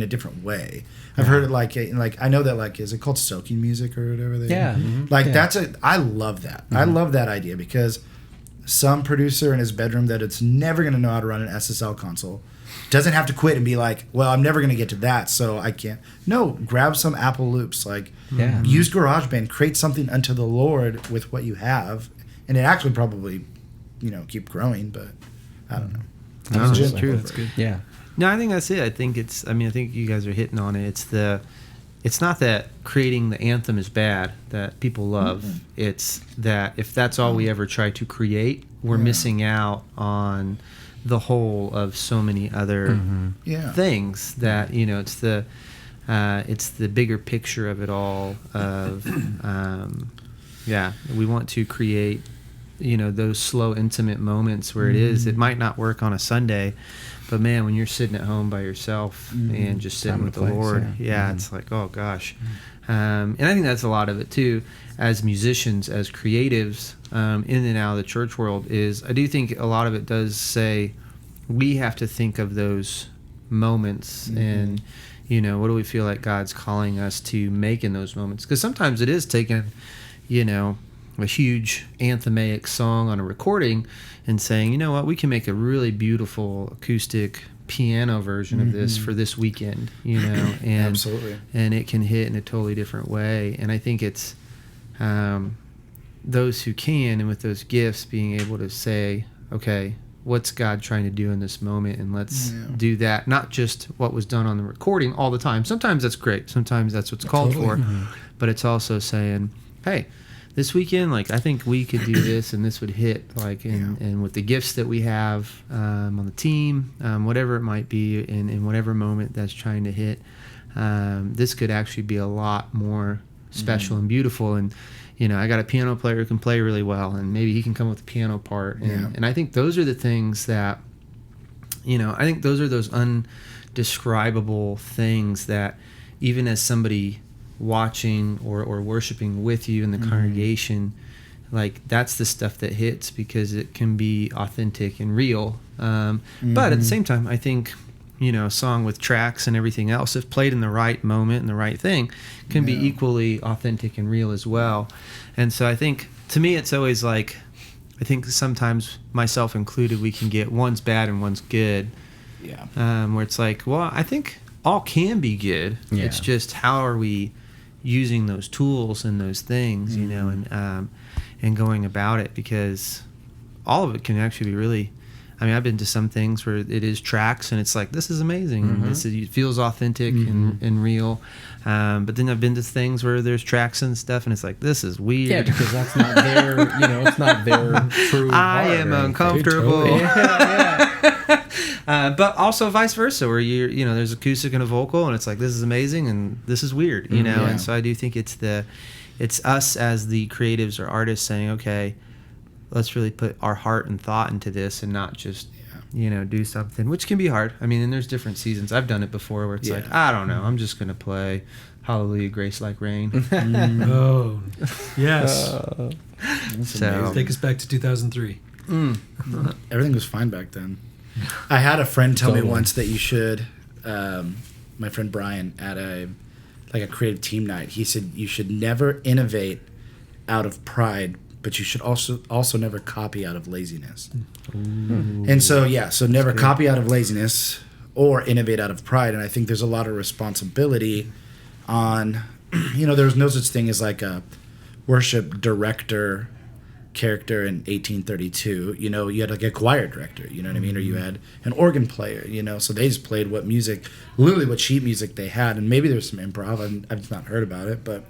Speaker 4: different way. I've heard it like I know that, like, is it called soaking music or whatever? I love that. I love that idea because some producer in his bedroom that it's never going to know how to run an SSL console doesn't have to quit and be like, well, I'm never going to get to that, so I can't. No, grab some Apple loops, use GarageBand, create something unto the Lord with what you have, and it actually probably, keep growing, but I don't know.
Speaker 2: No, that's true. That's good.
Speaker 5: Yeah.
Speaker 2: No, I think that's it. I think you guys are hitting on it. It's not that creating the anthem is bad that people love. Mm-hmm. It's that if that's all we ever try to create, we're missing out on the whole of so many other things that it's the bigger picture of it all of we want to create those slow intimate moments where it might not work on a Sunday, but man, when you're sitting at home by yourself and just sitting with the Lord, it's like, oh gosh. And I think that's a lot of it too, as musicians, as creatives, in and out of the church world, is I do think a lot of it does say we have to think of those moments and, what do we feel like God's calling us to make in those moments? Because sometimes it is taking, a huge anthemaic song on a recording and saying, you know what, we can make a really beautiful acoustic piano version of this for this weekend, you know, and
Speaker 4: Absolutely.
Speaker 2: and it can hit in a totally different way. And I think it's those who can, and with those gifts, being able to say, okay, what's God trying to do in this moment, and let's do that, not just what was done on the recording all the time. Sometimes that's great, sometimes that's what's called for, but it's also saying, hey, this weekend, like, I think we could do this, and this would hit, like, and with the gifts that we have on the team, whatever it might be, in whatever moment that's trying to hit, this could actually be a lot more special and beautiful. And you know, I got a piano player who can play really well, and maybe he can come with the piano part. And I think those are the things that, you know, I think those are those undescribable things that even as somebody watching or worshiping with you in the congregation, like, that's the stuff that hits because it can be authentic and real. But at the same time, I think, you know, a song with tracks and everything else, if played in the right moment and the right thing, can be equally authentic and real as well. And so I think, to me, it's always like, I think sometimes, myself included, we can get one's bad and one's good. Where it's like, well, I think all can be good. It's just, how are we using those tools and those things, you know, and going about it, because all of it can actually be really, I mean, I've been to some things where it is tracks and it's like, this is amazing. And it feels authentic and real. But then I've been to things where there's tracks and stuff and it's like, this is weird.
Speaker 5: Yeah, because that's not their, you know, it's not their true
Speaker 2: I am uncomfortable. But also vice versa, where you know, there's acoustic and a vocal and it's like, this is amazing and this is weird, you know? And so I do think it's us as the creatives or artists saying, okay, let's really put our heart and thought into this and not just, you know, do something, which can be hard. I mean, and there's different seasons. I've done it before where it's like, I don't know, I'm just going to play Hallelujah, Grace Like Rain.
Speaker 3: Oh, yes.
Speaker 2: So
Speaker 3: take us back to 2003.
Speaker 4: Everything was fine back then. I had a friend tell me once that you should, my friend Brian, at a creative team night, he said you should never innovate out of pride, but you should also never copy out of laziness. And so never copy out of laziness or innovate out of pride. And I think there's a lot of responsibility on, you know, there's no such thing as like a worship director character in 1832. You know, you had like a choir director, you know what I mean? Or you had an organ player, you know, so they just played literally what sheet music they had. And maybe there's some improv. I've just not heard about it, but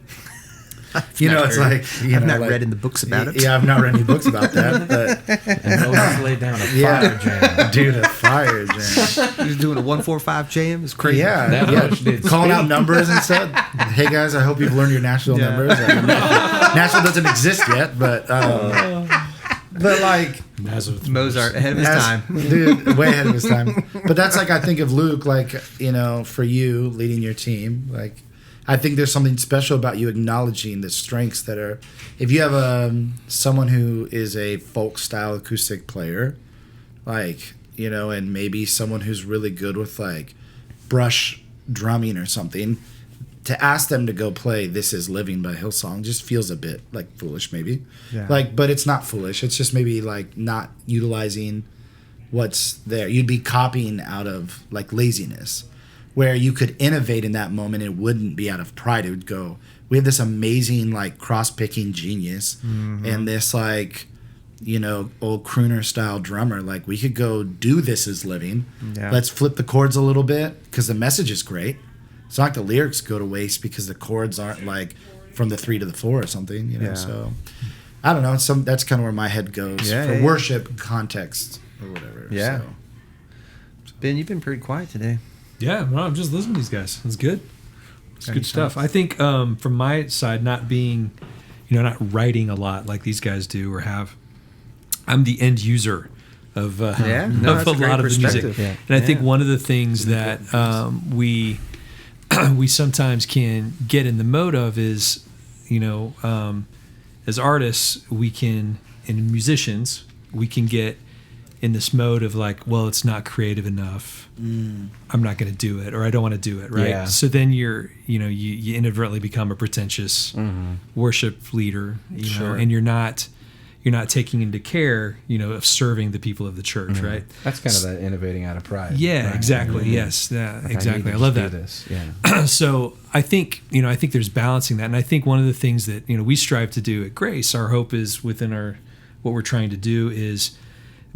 Speaker 4: you know, it's like,
Speaker 2: I've not read in the books about it.
Speaker 4: Yeah, I've not read any books about that. But
Speaker 5: and Moses laid down a fire jam.
Speaker 4: Dude, a fire jam.
Speaker 2: He's doing a 1-4-5 jam. It's crazy.
Speaker 4: Calling out numbers and stuff. Hey guys, I hope you've learned your Nashville numbers. Nashville doesn't exist yet, but like
Speaker 2: Mozart ahead of his time,
Speaker 4: dude, way ahead of his time. But that's like, I think of Luke, like, you know, for you leading your team, like, I think there's something special about you acknowledging the strengths that are, if you have someone who is a folk style acoustic player, like, you know, and maybe someone who's really good with like brush drumming or something, to ask them to go play This Is Living by Hillsong just feels a bit like foolish, maybe. Like, but it's not foolish. It's just maybe like not utilizing what's there. You'd be copying out of like laziness, where you could innovate in that moment. It wouldn't be out of pride. It would go, we have this amazing like cross-picking genius and this like, you know, old crooner style drummer. Like, we could go do This Is Living. Let's flip the chords a little bit because the message is great. It's not like the lyrics go to waste because the chords aren't like from the 3 to the 4 or something, you know. So I don't know. That's kind of where my head goes for worship context or whatever. So.
Speaker 2: Ben, you've been pretty quiet today.
Speaker 3: Yeah, no, I'm just listening to these guys. It's good. It's good stuff. I think from my side, not being, you know, not writing a lot like these guys do or have, I'm the end user of of a lot of the music. And I think one of the things that we sometimes can get in the mode of is, you know, as artists, we can, and musicians, we can get in this mode of like, well, it's not creative enough. I'm not going to do it, or I don't want to do it. Right.
Speaker 5: Yeah.
Speaker 3: So then you inadvertently become a pretentious worship leader, know, and you're not taking into care, of serving the people of the church. Right.
Speaker 5: That's kind of that innovating out of pride.
Speaker 3: Yeah,
Speaker 5: right?
Speaker 3: exactly. Yes. Yeah,
Speaker 5: Like,
Speaker 3: exactly. I love that.
Speaker 5: This. Yeah.
Speaker 3: So I think there's balancing that. And I think one of the things that, we strive to do at Grace, our hope is within what we're trying to do is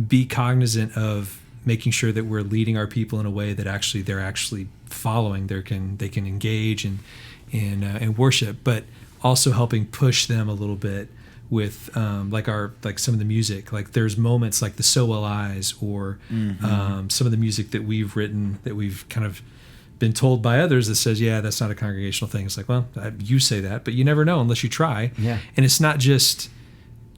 Speaker 3: be cognizant of making sure that we're leading our people in a way that they're actually following. They can engage and worship, but also helping push them a little bit with like some of the music. Like there's moments like the So Will I's or some of the music that we've written that we've kind of been told by others that says, yeah, that's not a congregational thing. It's like, well, you say that, but you never know unless you try.
Speaker 5: Yeah.
Speaker 3: And it's not just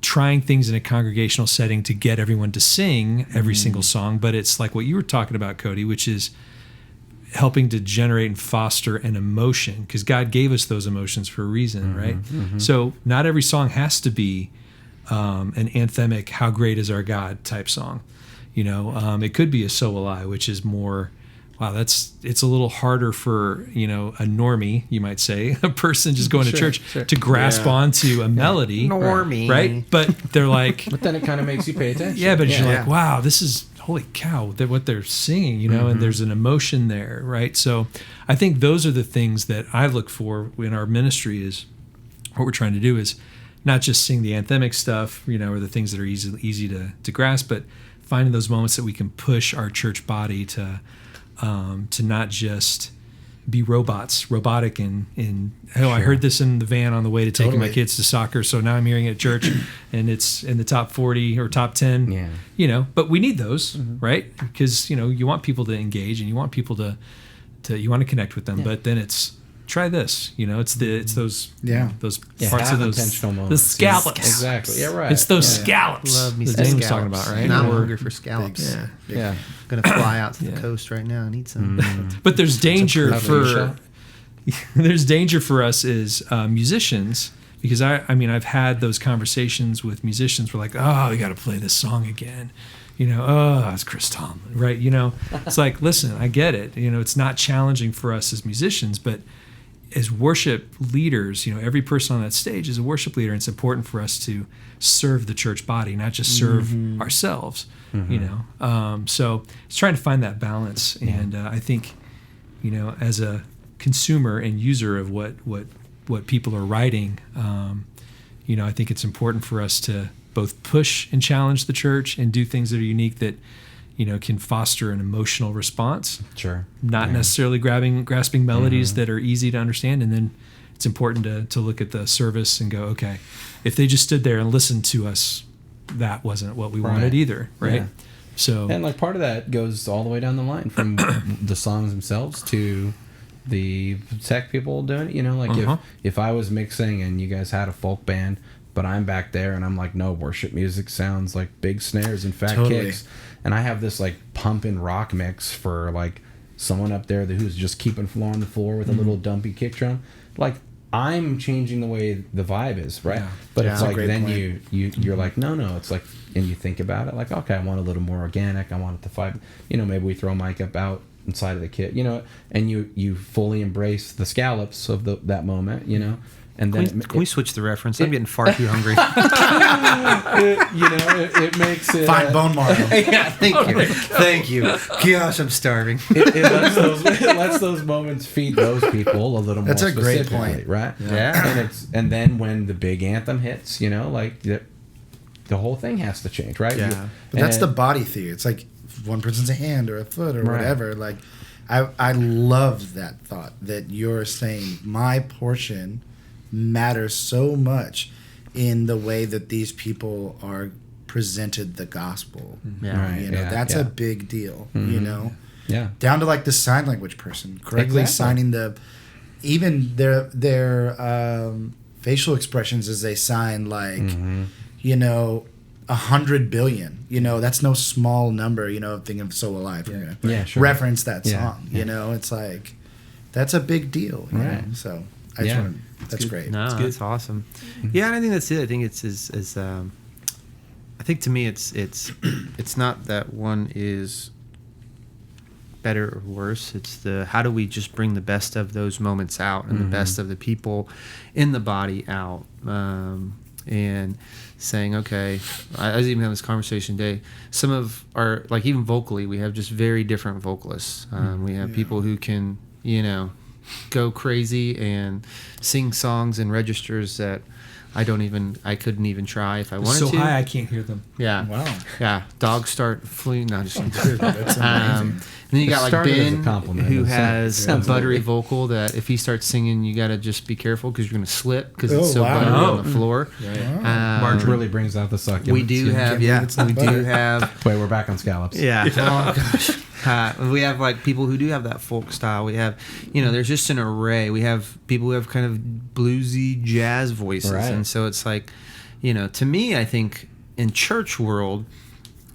Speaker 3: trying things in a congregational setting to get everyone to sing every single song, but it's like what you were talking about, Cody, which is helping to generate and foster an emotion, because God gave us those emotions for a reason, right? So not every song has to be an anthemic, how great is our God type song. It could be a So Will I, which is more, wow, it's a little harder for, a normie, you might say, a person just going to church to grasp onto a melody.
Speaker 2: Normie.
Speaker 3: Right? But they're like...
Speaker 5: But then it kind of makes you pay attention.
Speaker 3: Yeah, but you're like, wow, this is, holy cow, what they're singing, and there's an emotion there, right? So I think those are the things that I look for in our ministry. Is what we're trying to do is not just sing the anthemic stuff, or the things that are easy to grasp, but finding those moments that we can push our church body to not just be robotic in I heard this in the van on the way to taking my kids to soccer, so now I'm hearing it at church and it's in the top 40 or top 10. But we need those, right? Because you want people to engage and you want people to you want to connect with them, but then it's try this, it's those parts of those
Speaker 5: intentional moments.
Speaker 3: The scallops.
Speaker 5: Exactly. Yeah, right.
Speaker 3: It's those scallops.
Speaker 2: Love me
Speaker 3: that
Speaker 2: some
Speaker 3: Zane was
Speaker 2: scallops.
Speaker 3: talking about, right?
Speaker 2: Now I'm
Speaker 3: Or-
Speaker 2: hungry for scallops.
Speaker 5: Yeah.
Speaker 2: Gonna fly out to the coast right now and eat some.
Speaker 3: But there's danger
Speaker 5: Lovely
Speaker 3: for us as musicians, because I've had those conversations with musicians. We're like, oh, we got to play this song again. It's Chris Tomlin, right? It's like, listen, I get it. It's not challenging for us as musicians, but as worship leaders, every person on that stage is a worship leader. And it's important for us to serve the church body, not just serve ourselves. So it's trying to find that balance. And I think, as a consumer and user of what people are writing, I think it's important for us to both push and challenge the church and do things that are unique that can foster an emotional response.
Speaker 5: Sure.
Speaker 3: Not necessarily grasping melodies that are easy to understand. And then it's important to look at the service and go, okay, if they just stood there and listened to us, that wasn't what we wanted either, right?
Speaker 5: Yeah.
Speaker 3: So,
Speaker 5: and like part of that goes all the way down the line from the songs themselves to the tech people doing it. If I was mixing and you guys had a folk band, but I'm back there and I'm like, no, worship music sounds like big snares and fat kicks. And I have this like pumping rock mix for like someone up there who's just keeping floor on the floor with a little dumpy kick drum. Like I'm changing the way the vibe is, right?
Speaker 3: Yeah.
Speaker 5: But it's like then
Speaker 4: point.
Speaker 5: you're like, no, it's like, and you think about it like, okay, I want a little more organic. I want it to vibe. Maybe we throw mic up out inside of the kit, and you fully embrace the scallops of that moment, And then
Speaker 2: Can we switch the reference? I'm getting far too hungry.
Speaker 5: it makes it
Speaker 4: Find bone marrow.
Speaker 2: Yeah, thank you. Gosh, I'm starving.
Speaker 5: it lets those moments feed those people a little more.
Speaker 4: That's a great
Speaker 5: specifically,
Speaker 4: point.
Speaker 5: right?
Speaker 2: Yeah.
Speaker 5: And then when the big anthem hits, like the whole thing has to change, right?
Speaker 2: Yeah.
Speaker 4: But that's the body theory. It's like one person's a hand or a foot or whatever. Like, I love that thought that you're saying my portion matters so much in the way that these people are presented the gospel.
Speaker 2: Yeah.
Speaker 5: Right.
Speaker 4: That's a big deal.
Speaker 5: Yeah.
Speaker 4: Down to like the sign language person correctly signing even their facial expressions as they sign, like 100 billion. That's no small number. Thinking of So Alive.
Speaker 5: Sure.
Speaker 4: Reference that song. It's like that's a big deal.
Speaker 5: Right.
Speaker 4: So I just want to. That's great.
Speaker 2: No, that's awesome. Yeah, and I think that's it. I think it's I think to me it's not that one is better or worse. It's the how do we just bring the best of those moments out and the best of the people in the body out, and saying, okay, I was even having this conversation today. Some of our, like even vocally, we have just very different vocalists. We have people who can, go crazy and sing songs in registers that I couldn't even try if I wanted to.
Speaker 3: So high I can't hear them.
Speaker 2: Yeah.
Speaker 4: Wow.
Speaker 2: Yeah. Dogs start fleeing. No, just
Speaker 4: That's amazing.
Speaker 2: and then you got like
Speaker 5: Started as a
Speaker 2: Ben,
Speaker 5: compliment.
Speaker 2: who
Speaker 5: It
Speaker 2: has a
Speaker 5: sounds
Speaker 2: buttery
Speaker 5: lovely.
Speaker 2: vocal that if he starts singing, you got to just be careful because you're going to slip because
Speaker 4: Oh,
Speaker 2: it's so
Speaker 4: wow.
Speaker 2: buttery
Speaker 3: Oh.
Speaker 2: on the floor.
Speaker 5: Marge really brings out the succulents.
Speaker 2: We do have,
Speaker 4: believe it's not
Speaker 2: we
Speaker 4: butter.
Speaker 2: do have,
Speaker 5: Wait, we're back on scallops.
Speaker 2: yeah. Oh gosh. We have like people who do have that folk style. We have, there's just an array. We have people who have kind of bluesy jazz voices,
Speaker 5: Right.
Speaker 2: and so it's like, to me, I think in church world,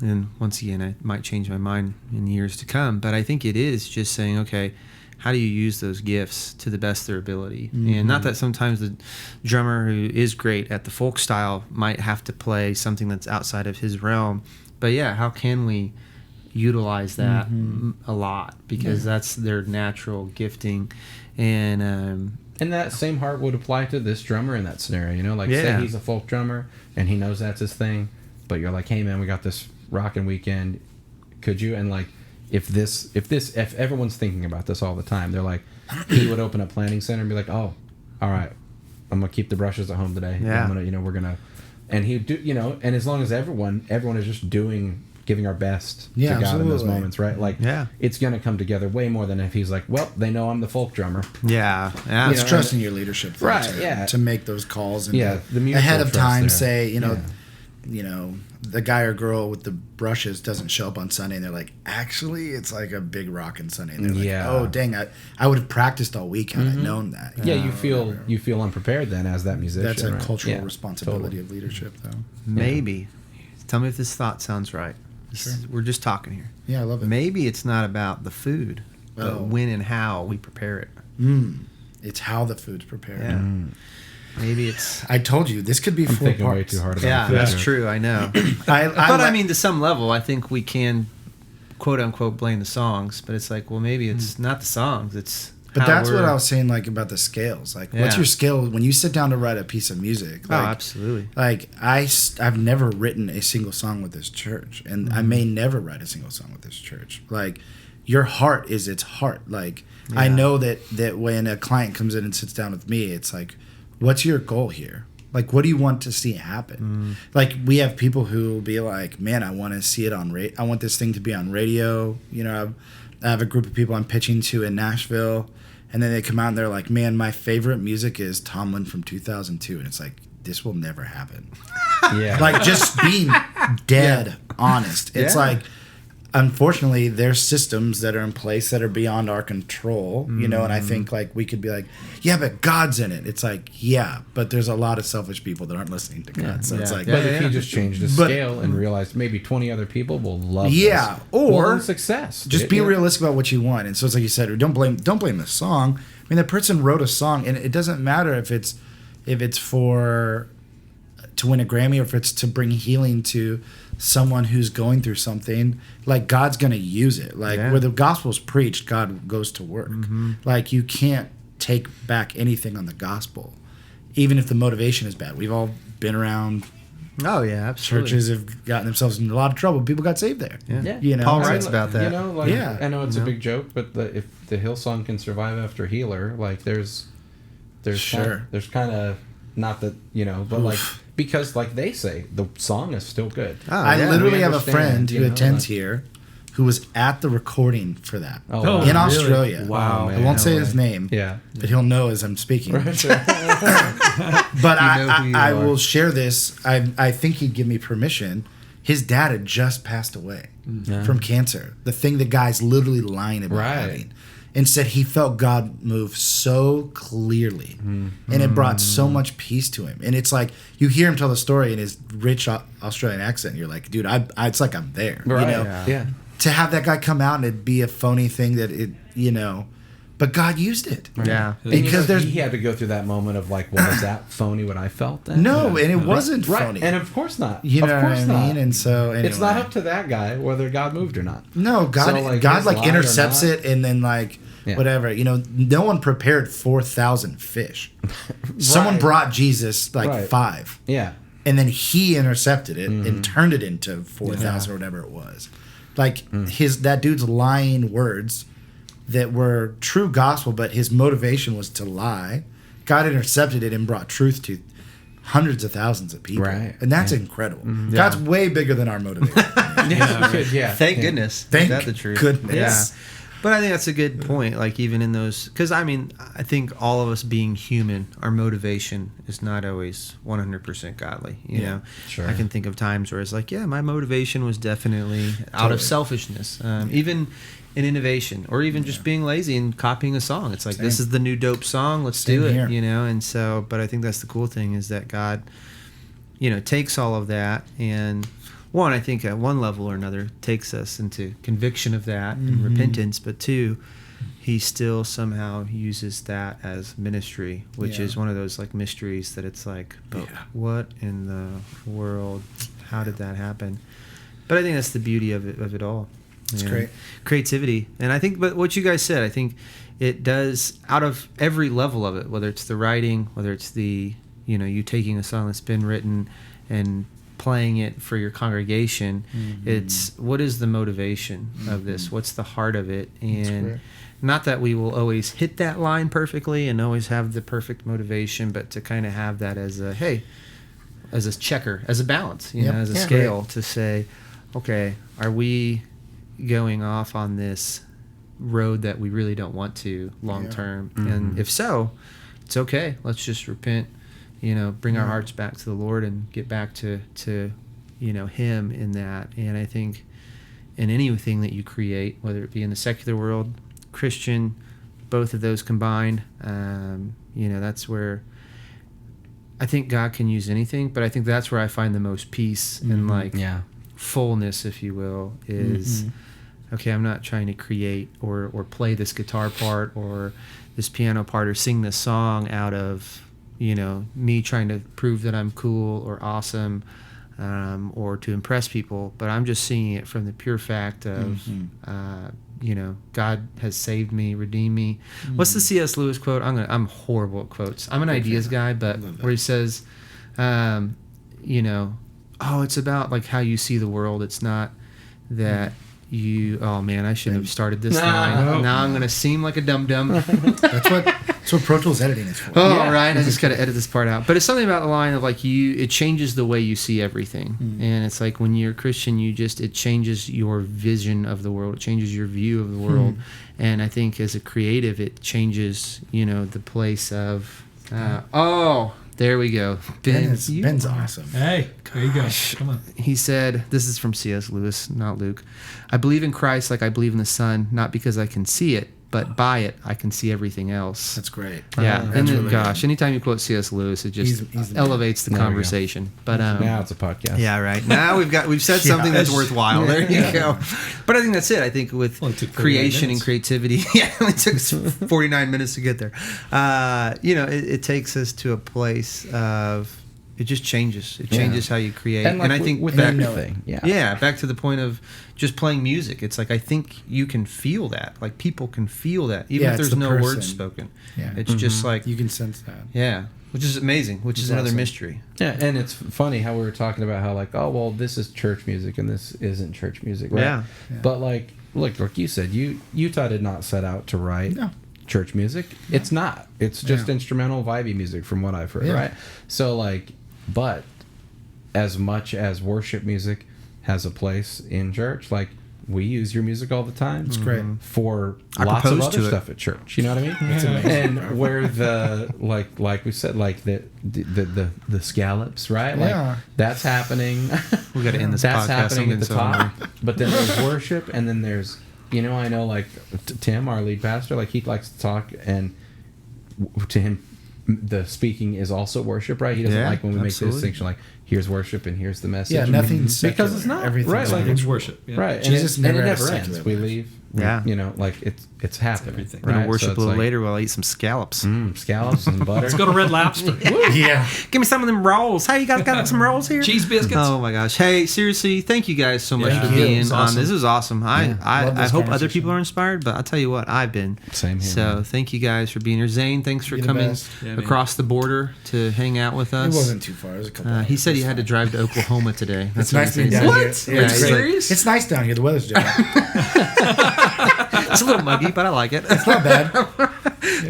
Speaker 2: and once again, I might change my mind in years to come, but I think it is just saying, okay, how do you use those gifts to the best of their ability? And not that sometimes the drummer who is great at the folk style might have to play something that's outside of his realm, but yeah, how can we utilize that a lot, because that's their natural gifting. And
Speaker 5: that same heart would apply to this drummer in that scenario. Say he's a folk drummer and he knows that's his thing, but you're like, hey man, we got this rockin' weekend. Could you? And like, if everyone's thinking about this all the time, they're like, he would open a planning center and be like, oh, all right, I'm gonna keep the brushes at home today.
Speaker 2: Yeah.
Speaker 5: I'm gonna, we're gonna, and he do, and as long as everyone is just giving our best to God in those moments, right? Like, it's going to come together way more than if he's like, well, they know I'm the folk drummer.
Speaker 2: yeah.
Speaker 4: It's trusting your leadership, though,
Speaker 5: right?
Speaker 4: to make those calls and
Speaker 5: the mutual
Speaker 4: ahead of
Speaker 5: trust
Speaker 4: time.
Speaker 5: there.
Speaker 4: Say, the guy or girl with the brushes doesn't show up on Sunday, and they're like, actually, it's like a big rockin' Sunday, and they're like, oh dang, I would have practiced all week had I known that.
Speaker 5: Yeah, you feel unprepared then as that musician.
Speaker 4: That's a
Speaker 5: right?
Speaker 4: cultural responsibility of leadership, though.
Speaker 2: Maybe. Tell me if this thought sounds right. We're just talking here.
Speaker 4: Yeah, I love it.
Speaker 2: Maybe it's not about the food, but when and how we prepare it.
Speaker 4: It's how the food's prepared.
Speaker 2: Yeah. Maybe it's.
Speaker 4: I told you this could be
Speaker 5: I'm
Speaker 4: 4
Speaker 5: thinking way
Speaker 4: parts.
Speaker 5: too hard about
Speaker 2: Yeah,
Speaker 5: food.
Speaker 2: that's true. I know. But I mean, to some level, I think we can, quote unquote, blame the songs. But it's like, well, maybe it's not the songs. It's.
Speaker 4: But
Speaker 2: how
Speaker 4: that's what
Speaker 2: we're-
Speaker 4: I was saying, like about the scales. Like, what's
Speaker 2: Yeah.
Speaker 4: your scale when you sit down to write a piece of music?
Speaker 2: Oh,
Speaker 4: Like,
Speaker 2: absolutely.
Speaker 4: Like I've never written a single song with this church, and I may never write a single song with this church. Like, your heart is its heart. Like, I know that when a client comes in and sits down with me, it's like, what's your goal here? Like, what do you want to see happen? Like, we have people who will be like, man, I want to see it on I want this thing to be on radio. I have a group of people I'm pitching to in Nashville. And then they come out and they're like, man, my favorite music is Tomlin from 2002. And it's like, this will never happen.
Speaker 5: Yeah.
Speaker 4: Like, just being dead honest. It's like, unfortunately, there's systems that are in place that are beyond our control, and I think, like, we could be like, yeah, but God's in it. It's like, yeah, but there's a lot of selfish people that aren't listening to God. So it's like,
Speaker 5: But if he just changed his scale and realized maybe 20 other people will love this.
Speaker 4: Or
Speaker 5: success.
Speaker 4: just be realistic about what you want. And so it's like you said, don't blame the song. I mean, the person wrote a song, and it doesn't matter if it's for to win a Grammy or if it's to bring healing to someone who's going through something. Like, God's gonna use it. Like, where the gospel's preached, God goes to work. Like, you can't take back anything on the gospel, even if the motivation is bad. We've all been around.
Speaker 2: Oh yeah, absolutely.
Speaker 4: Churches have gotten themselves in a lot of trouble. People got saved there.
Speaker 2: Yeah. Paul writes about that.
Speaker 5: I know it's a big joke, but if the Hillsong can survive after Healer, like there's kind of not that, but like, because like they say, the song is still good.
Speaker 2: Oh,
Speaker 4: I literally have a friend who attends
Speaker 5: like,
Speaker 4: here who was at the recording for that
Speaker 5: Oh,
Speaker 4: in
Speaker 3: really?
Speaker 4: Australia.
Speaker 5: Wow,
Speaker 4: I
Speaker 5: man.
Speaker 4: won't say
Speaker 2: No
Speaker 4: his
Speaker 2: way.
Speaker 4: name,
Speaker 5: Yeah.
Speaker 4: but he'll know as I'm speaking.
Speaker 5: Right, sure.
Speaker 4: But
Speaker 2: You know who you
Speaker 4: I
Speaker 2: are.
Speaker 4: will share this. I think he'd give me permission. His dad had just passed away from cancer. The thing the guy's literally lying about having. And said he felt God move so clearly. And it brought so much peace to him. And it's like, you hear him tell the story in his rich Australian accent. And you're like, dude, it's like I'm there.
Speaker 5: Right.
Speaker 4: You know?
Speaker 5: Yeah.
Speaker 4: To have that guy come out and it be a phony thing that it, but God used it.
Speaker 2: Yeah.
Speaker 4: Because
Speaker 5: he had to go through that moment of like, well, was that phony what I felt then?
Speaker 4: No, and it wasn't funny.
Speaker 5: And of course not.
Speaker 4: You know
Speaker 5: of course
Speaker 4: what I mean?
Speaker 5: not.
Speaker 4: And so anyway.
Speaker 5: It's not up to that guy whether God moved or not.
Speaker 4: No, God,
Speaker 5: So, like,
Speaker 4: God
Speaker 5: his
Speaker 4: like
Speaker 5: lie or
Speaker 4: intercepts
Speaker 5: not-
Speaker 4: it, and then like whatever. You know, no one prepared 4,000 fish. Someone brought Jesus like 5.
Speaker 5: Yeah.
Speaker 4: And then he intercepted it and turned it into 4,000 or whatever it was. Like that dude's lying words that were true gospel, but his motivation was to lie. God intercepted it and brought truth to hundreds of thousands of people.
Speaker 5: Right.
Speaker 4: And that's incredible. God's way bigger than our motivation.
Speaker 2: Thank goodness.
Speaker 4: Thank
Speaker 2: Is that the truth?
Speaker 4: goodness.
Speaker 2: Yeah. But I think that's a good point. Like even in those, because I mean, I think all of us being human, our motivation is not always 100% godly. You know,
Speaker 5: sure.
Speaker 2: I can think of times where it's like, yeah, my motivation was definitely out of selfishness. Even in innovation, or even just being lazy and copying a song. It's like this is the new dope song. Let's do it.
Speaker 4: Here.
Speaker 2: You know, and so, but I think that's the cool thing is that God, you know, takes all of that and. One, I think at one level or another takes us into conviction of that and repentance, but two, he still somehow uses that as ministry, which is one of those like mysteries that it's like, but what in the world? How did that happen? But I think that's the beauty of it all.
Speaker 4: It's great.
Speaker 2: Creativity. And I think, but what you guys said, I think it does out of every level of it, whether it's the writing, whether it's the, you know, you taking a song that's been written and playing it for your congregation, it's what is the motivation of this? What's the heart of it? And not that we will always hit that line perfectly and always have the perfect motivation, but to kind of have that as a, hey, as a checker, as a balance, you know, as a scale to say, okay, are we going off on this road that we really don't want to long term? And if so, it's okay. Let's just repent. You know, bring our hearts back to the Lord and get back to you know, Him in that. And I think in anything that you create, whether it be in the secular world, Christian, both of those combined, you know, that's where I think God can use anything. But I think that's where I find the most peace and like fullness, if you will, is okay. I'm not trying to create or play this guitar part or this piano part or sing this song out of, you know, me trying to prove that I'm cool or awesome or to impress people, but I'm just seeing it from the pure fact of, you know, God has saved me, redeemed me. What's the C.S. Lewis quote? I'm horrible at quotes. I'm an ideas guy, but where he says, you know, oh, it's about like how you see the world. It's not that you, oh man, I shouldn't have started this line. Now I'm going to seem like a dum-dum.
Speaker 4: That's what Pro Tools editing is for.
Speaker 2: Oh, right. I just got to edit this part out. But it's something about the line of like it changes the way you see everything. And it's like when you're a Christian, it changes your vision of the world. It changes your view of the world. And I think as a creative, it changes, you know, the place of, there we go.
Speaker 4: Ben's awesome.
Speaker 3: Hey, there you go. Come on.
Speaker 2: He said, this is from C.S. Lewis, not Luke. I believe in Christ like I believe in the sun, not because I can see it, but by it, I can see everything else.
Speaker 4: That's great.
Speaker 2: Yeah.
Speaker 4: That's
Speaker 2: And then,
Speaker 4: really
Speaker 2: gosh, anytime you quote C.S. Lewis, it just elevates the conversation. But
Speaker 5: now it's a podcast.
Speaker 2: Yeah, right. Now we've said something that's worthwhile. There you go. But I think that's it. I think with creation and creativity, it only took us 49 minutes to get there. You know, it takes us to a place of it just changes. It changes how you create.
Speaker 5: And I think
Speaker 2: with
Speaker 5: everything.
Speaker 2: back to the point of just playing music. It's like I think you can feel that. Like people can feel that, even if there's no words spoken.
Speaker 4: Yeah.
Speaker 2: It's just like
Speaker 4: you can sense that.
Speaker 2: Yeah, which is amazing. Which is another
Speaker 4: awesome.
Speaker 2: mystery.
Speaker 5: Yeah, and it's funny how we were talking about how like, oh well, this is church music and this isn't church music, right?
Speaker 2: Yeah.
Speaker 5: But like you said, Utah did not set out to write church music. No. It's not. It's just instrumental, vibey music, from what I've heard, right? So like, but as much as worship music has a place in church, like we use your music all the time.
Speaker 4: It's great
Speaker 5: for lots of other stuff at church. You know what I mean?
Speaker 4: It's amazing.
Speaker 5: And where the like we said, like the scallops, right? Like that's happening.
Speaker 2: We got to end this
Speaker 5: that's
Speaker 2: podcast.
Speaker 5: happening at the top. But then there's worship, and then there's I know like Tim, our lead pastor, like he likes to talk, and to him the speaking is also worship, right? He doesn't like when we make the distinction, like here's worship and here's the message.
Speaker 4: Yeah, nothing's secular.
Speaker 5: because it's not
Speaker 4: Everything's
Speaker 5: right. Like
Speaker 3: It's worship. Yeah.
Speaker 5: right,
Speaker 4: Jesus
Speaker 5: and it
Speaker 4: never had a
Speaker 5: never
Speaker 4: secular
Speaker 5: ends. We
Speaker 4: life.
Speaker 5: leave.
Speaker 2: Yeah.
Speaker 5: You know, like it's happening.
Speaker 3: everything.
Speaker 2: We're gonna
Speaker 5: Right?
Speaker 2: worship
Speaker 5: So
Speaker 2: a
Speaker 5: it's
Speaker 2: little
Speaker 5: like,
Speaker 2: later while I eat some scallops.
Speaker 5: scallops and butter.
Speaker 3: Let's go to Red Lobster.
Speaker 4: Yeah.
Speaker 2: Give me some of them rolls. Hey, you guys got some rolls here?
Speaker 3: Cheese biscuits.
Speaker 2: Oh my gosh! Hey, seriously, thank you guys so much
Speaker 4: Thank
Speaker 2: for
Speaker 4: you.
Speaker 2: being
Speaker 3: It was
Speaker 2: on.
Speaker 3: awesome.
Speaker 2: This was awesome. I
Speaker 4: Love
Speaker 2: I
Speaker 4: this
Speaker 2: hope other
Speaker 4: conversation.
Speaker 2: people are inspired, but I'll tell you what, I've been.
Speaker 5: Same here.
Speaker 2: So
Speaker 5: man.
Speaker 2: thank you guys for being here. Zane, thanks for
Speaker 4: You're the
Speaker 2: coming
Speaker 4: best.
Speaker 3: Yeah, man.
Speaker 2: across the border to hang out with
Speaker 4: It
Speaker 2: us.
Speaker 4: wasn't too far. It was a couple.
Speaker 2: He
Speaker 4: hours.
Speaker 2: said he
Speaker 4: It's
Speaker 2: had to
Speaker 4: fine.
Speaker 2: drive to Oklahoma today.
Speaker 4: It's
Speaker 2: what
Speaker 4: nice
Speaker 2: he
Speaker 4: being
Speaker 2: said.
Speaker 4: down here.
Speaker 3: What?
Speaker 4: Yeah,
Speaker 3: Are you
Speaker 4: it's great.
Speaker 3: serious?
Speaker 4: It's nice down here. The weather's different.
Speaker 2: It's a little muggy, but I like it.
Speaker 4: It's not bad.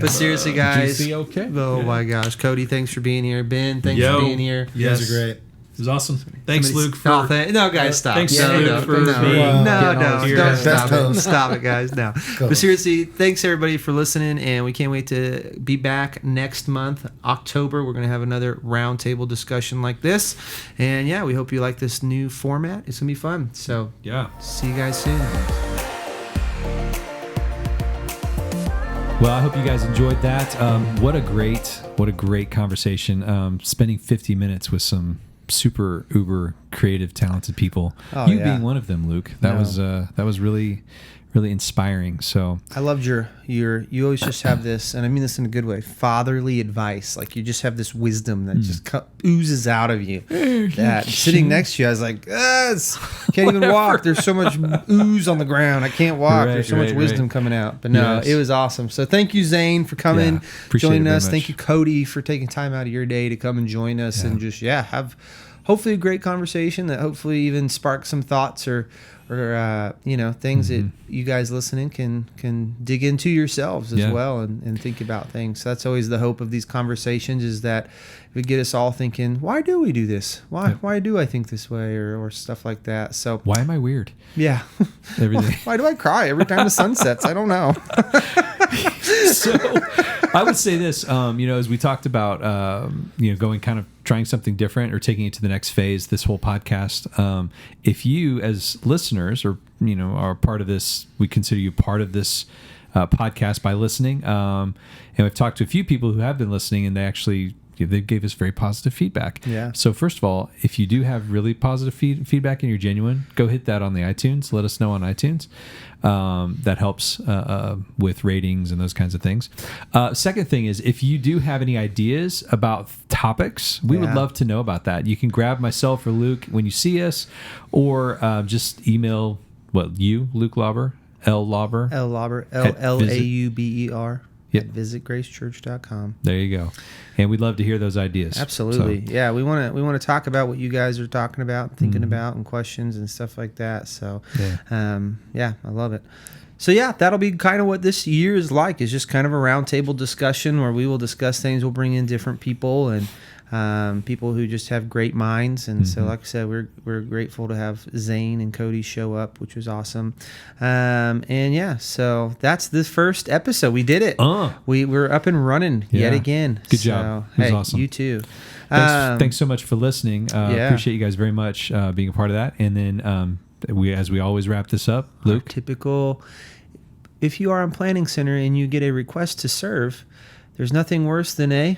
Speaker 2: But seriously, guys.
Speaker 5: GC okay?
Speaker 2: Oh my gosh, Cody, thanks for being here. Ben, thanks
Speaker 3: Yo.
Speaker 2: for being here.
Speaker 4: You guys are great.
Speaker 3: It was awesome. Thanks, Luke, for
Speaker 2: No, guys, stop.
Speaker 3: Thanks,
Speaker 2: no,
Speaker 3: Luke,
Speaker 2: no,
Speaker 3: for
Speaker 2: no,
Speaker 3: being-
Speaker 2: no,
Speaker 5: getting all
Speaker 2: no,
Speaker 5: here.
Speaker 2: don't
Speaker 4: Best
Speaker 2: stop it.
Speaker 4: host.
Speaker 2: Stop it, guys. No. But seriously, thanks everybody for listening, and we can't wait to be back next month, October. We're going to have another roundtable discussion like this, and yeah, we hope you like this new format. It's going to be fun. So,
Speaker 3: yeah.
Speaker 2: see you guys soon.
Speaker 3: Well, I hope you guys enjoyed that. What a great conversation. Spending 50 minutes with some super uber creative, talented people.
Speaker 2: Oh,
Speaker 3: you
Speaker 2: yeah.
Speaker 3: being one of them, Luke. That
Speaker 2: No.
Speaker 3: was really inspiring. So
Speaker 2: I loved you always just have this, and I mean this in a good way, fatherly advice. Like you just have this wisdom that just oozes out of you. That sitting next to you, I was like, can't even walk. There's so much ooze on the ground. I can't walk.
Speaker 3: Right,
Speaker 2: There's so much
Speaker 3: right,
Speaker 2: wisdom
Speaker 3: right.
Speaker 2: coming out. But no,
Speaker 3: Yes.
Speaker 2: it was awesome. So thank you, Zane, for coming,
Speaker 3: Yeah, appreciate
Speaker 2: joining
Speaker 3: it very
Speaker 2: us.
Speaker 3: much.
Speaker 2: Thank you, Cody, for taking time out of your day to come and join us and just have hopefully a great conversation that hopefully even sparks some thoughts or things that you guys listening can dig into yourselves as well and think about things. So that's always the hope of these conversations, is that it would get us all thinking, why do we do this? Why do I think this way or stuff like that? So
Speaker 3: why am I weird?
Speaker 2: yeah.
Speaker 3: Everything.
Speaker 2: Why do I cry every time the sun sets? I don't know.
Speaker 3: So I would say this, as we talked about, going kind of trying something different or taking it to the next phase, this whole podcast, if you as listeners are part of this, we consider you part of this podcast by listening. And we've talked to a few people who have been listening, and they gave us very positive feedback.
Speaker 2: Yeah.
Speaker 3: So first of all, if you do have really positive feedback and you're genuine, go hit that on the iTunes. Let us know on iTunes. That helps with ratings and those kinds of things. Second thing is, if you do have any ideas about topics, we would love to know about that. You can grab myself or Luke when you see us, or just email Luke Lauber, L Lauber.
Speaker 2: LLauber
Speaker 3: Yep.
Speaker 2: at visitgracechurch.com.
Speaker 3: There you go. And we'd love to hear those ideas.
Speaker 2: Absolutely.
Speaker 3: So,
Speaker 2: Yeah, we want to talk about what you guys are talking about, thinking about, and questions and stuff like that. So, I love it. So, yeah, that'll be kind of what this year is like, is just kind of a roundtable discussion where we will discuss things. We'll bring in different people and people who just have great minds. And so, like I said, we're grateful to have Zane and Cody show up, which was awesome. So that's this first episode. We did it. We're up and running yet again.
Speaker 3: Good job. It was awesome.
Speaker 2: You too.
Speaker 3: Thanks so much for listening. Appreciate you guys very much being a part of that. And then as we always wrap this up, Luke.
Speaker 2: Typical. If you are on Planning Center and you get a request to serve, there's nothing worse than a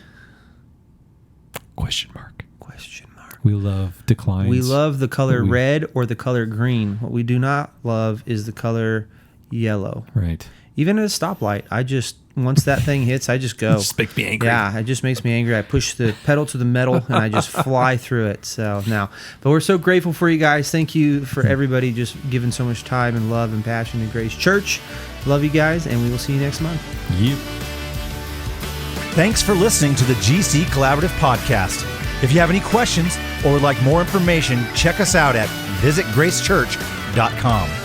Speaker 3: question mark.
Speaker 2: We
Speaker 3: love declines.
Speaker 2: We love the color red or the color green. What we do not love is the color yellow.
Speaker 3: Right.
Speaker 2: Even at a stoplight, once that thing hits, I just go.
Speaker 3: It just makes me angry.
Speaker 2: Yeah, it just makes me angry. I push the pedal to the metal and I just fly through it. So now, but we're so grateful for you guys. Thank you for everybody just giving so much time and love and passion to Grace Church. Love you guys, and we will see you next month.
Speaker 3: Yep.
Speaker 1: Thanks for listening to the GC Collaborative Podcast. If you have any questions or would like more information, check us out at visitgracechurch.com.